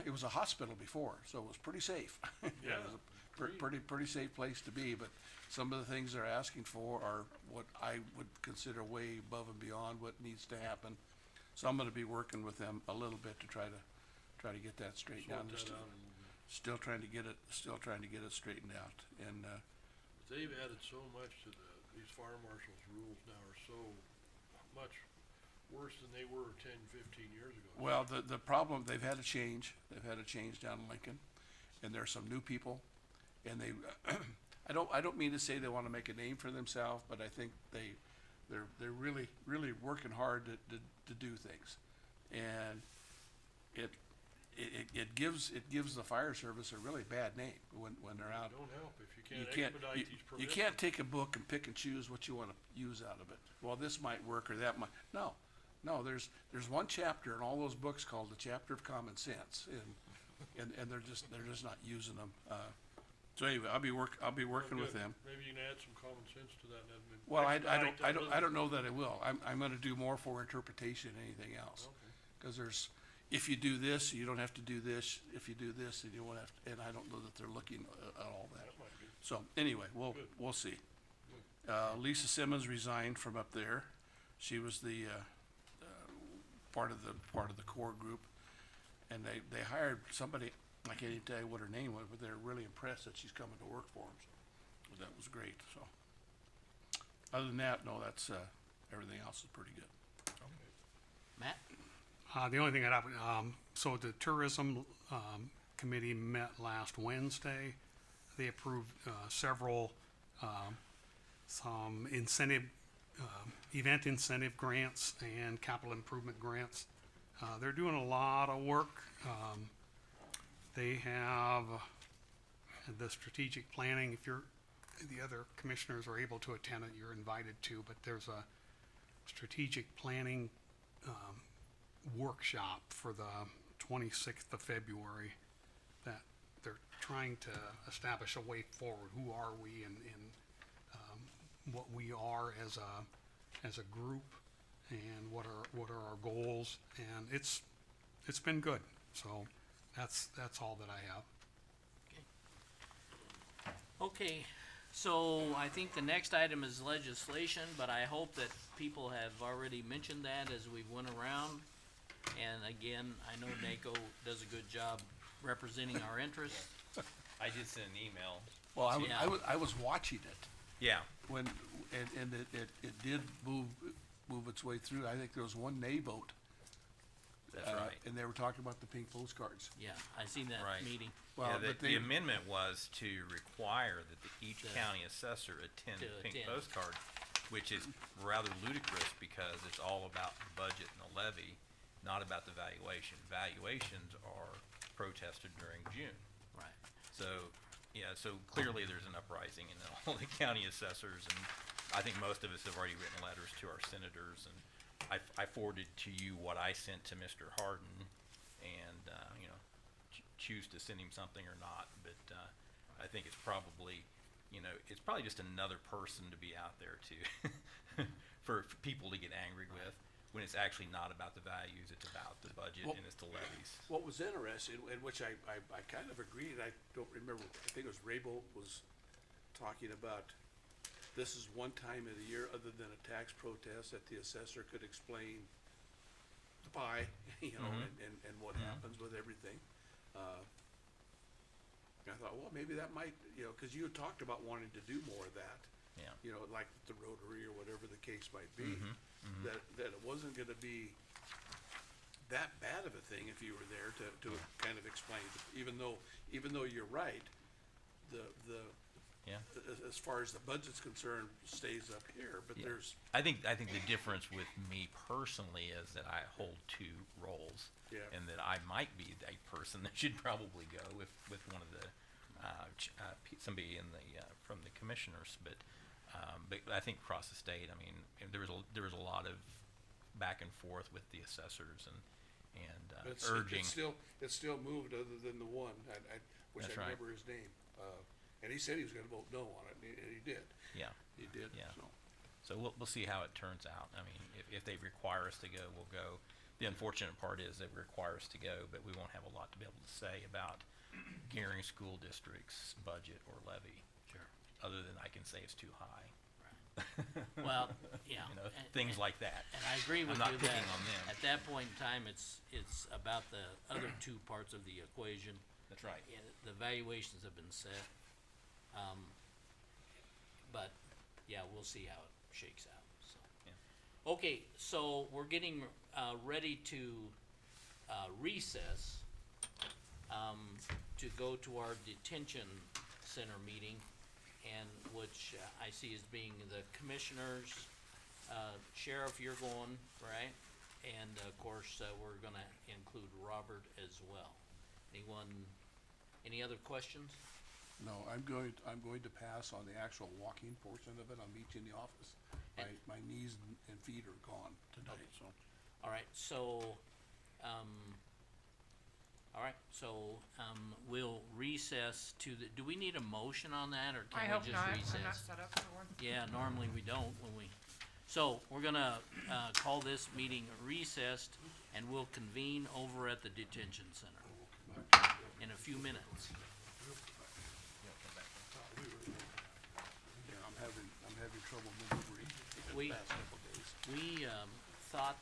it was a hospital before, so it was pretty safe. It Yeah, was a agreed. pretty safe place to be, but some of the things they're asking for are what I would consider way above and beyond what needs to happen. So I'm gonna be working with them a little bit to try to get that straightened out. Sort that Still- out a little bit. Still trying to get it straightened out, and, But they've added so much to these fire marshals' rules now are so much worse than they were 10, 15 years ago. well, the problem, they've had a change down in Lincoln, and there are some new people, and they, I don't mean to say they wanna make a name for themselves, but I think they're really working hard to do things. And it gives the fire service a really bad name when they're out. Don't help if you You can't can't, expedite you, these you permits. can't take a book and pick and choose what you wanna use out of it. Well, this might work or that might, no, there's one chapter in all those books called the Chapter of Common Sense, and they're just not using them. So anyway, I'll be working with Good. them. Maybe you can add some common sense to that and then Well, expedite that I don't business. know that I will. I'm gonna do more for interpretation than anything else. Okay. Cause there's, if you do this, you don't have to do this. If you do this, then you won't have to, and I don't know that they're looking at all that. That might be. So anyway, Good. we'll see. Lisa Simmons resigned from up there. She was the, part of the core group. And they hired somebody, I can't even tell you what her name was, but they're really impressed that she's coming to work for them. So that was great, so. Other than that, no, that's, everything else is pretty good. Matt? The only thing that I would, so the tourism, committee met last Wednesday. They approved, several, some incentive, event incentive grants and capital improvement grants. They're doing a lot of work. They have the strategic planning. If the other commissioners are able to attend it, you're invited to, but there's a strategic planning, workshop for the 26th of February that they're trying to establish a way forward. Who are we and what we are as a group and what are our goals, and it's been good. So that's all that I have. Okay, so I think the next item is legislation, but I hope that people have already mentioned that as we went around. And again, I know NACO does a good job representing our interests. I did send an email. Well, Yeah. I was watching it Yeah, when, and it did move its way through. I think there was one nay vote. that's right. And they were talking about the pink postcards. Yeah, I seen that Right. meeting. Well, Yeah, but the they, amendment was to require that each The- county assessor attend to the pink attend. postcard, which is rather ludicrous because it's all about the budget and the levy, not about the valuation. Valuations are protested during June. Right. So, yeah, so clearly there's an uprising in all the county assessors, and I think most of us have already written letters to our senators, and I forwarded to you what I sent to Mr. Harden, and, choose to send him something or not, but, I think it's probably, it's probably just another person to be out there to, for people to get angry with, when it's actually not about the values, it's about the budget Well- and it's the levies. what was interesting, in which I kind of agreed, I don't remember, I think it was Raybold was talking about, this is one time of the year, other than a tax protest, that the assessor could explain the pie, and what happens with everything. I thought, well, maybe that might, cause you had talked about wanting to do more of that. Yeah. Like the Rotary or whatever the case might be, that it wasn't gonna be that bad of a thing if you were there to kind of explain, even though you're right, the, Yeah. as far as the budget's concerned, stays up here, but Yeah. there's, I think the difference with me personally is that I hold two roles. Yeah. And that I might be a person that should probably go with one of the, somebody in the, from the commissioners, but I think across the state, I mean, there was a lot of back and forth with the assessors and urging. it's still moved other than the one, I wish That's I right. remember his name, and he said he was gonna vote no on it, and he did, Yeah. he did, Yeah. so. So we'll see how it turns out. I mean, if they require us to go, we'll go. The unfortunate part is they require us to go, but we won't have a lot to be able to say about gearing school districts' budget or levy. Sure. Other than I can say it's too high. Well, yeah. You know, and- things like that. And I agree with I'm not you that picking on them. at that point in time, it's about the other two parts of the equation. That's right. Yeah, the valuations have been set. But, yeah, we'll see how it shakes out, so. Yeah. Okay, so we're getting, ready to, recess, to go to our detention center meeting, and which I see as being the commissioners, sheriff, you're going, right? And of course, we're gonna include Robert as well. Any other questions? No, I'm going to pass on the actual walking portion of it. I'm meeting in the office. My knees and feet are gone tonight, so. All right, so, we'll recess to the, do we need a motion on that, or I can hope we just not, recess? I'm not set up for one. Yeah, normally we don't when we, so we're gonna, call this meeting recessed, and we'll convene over at the detention center in a few minutes. Yeah, I'm having trouble maneuvering the We- past couple days. We, thought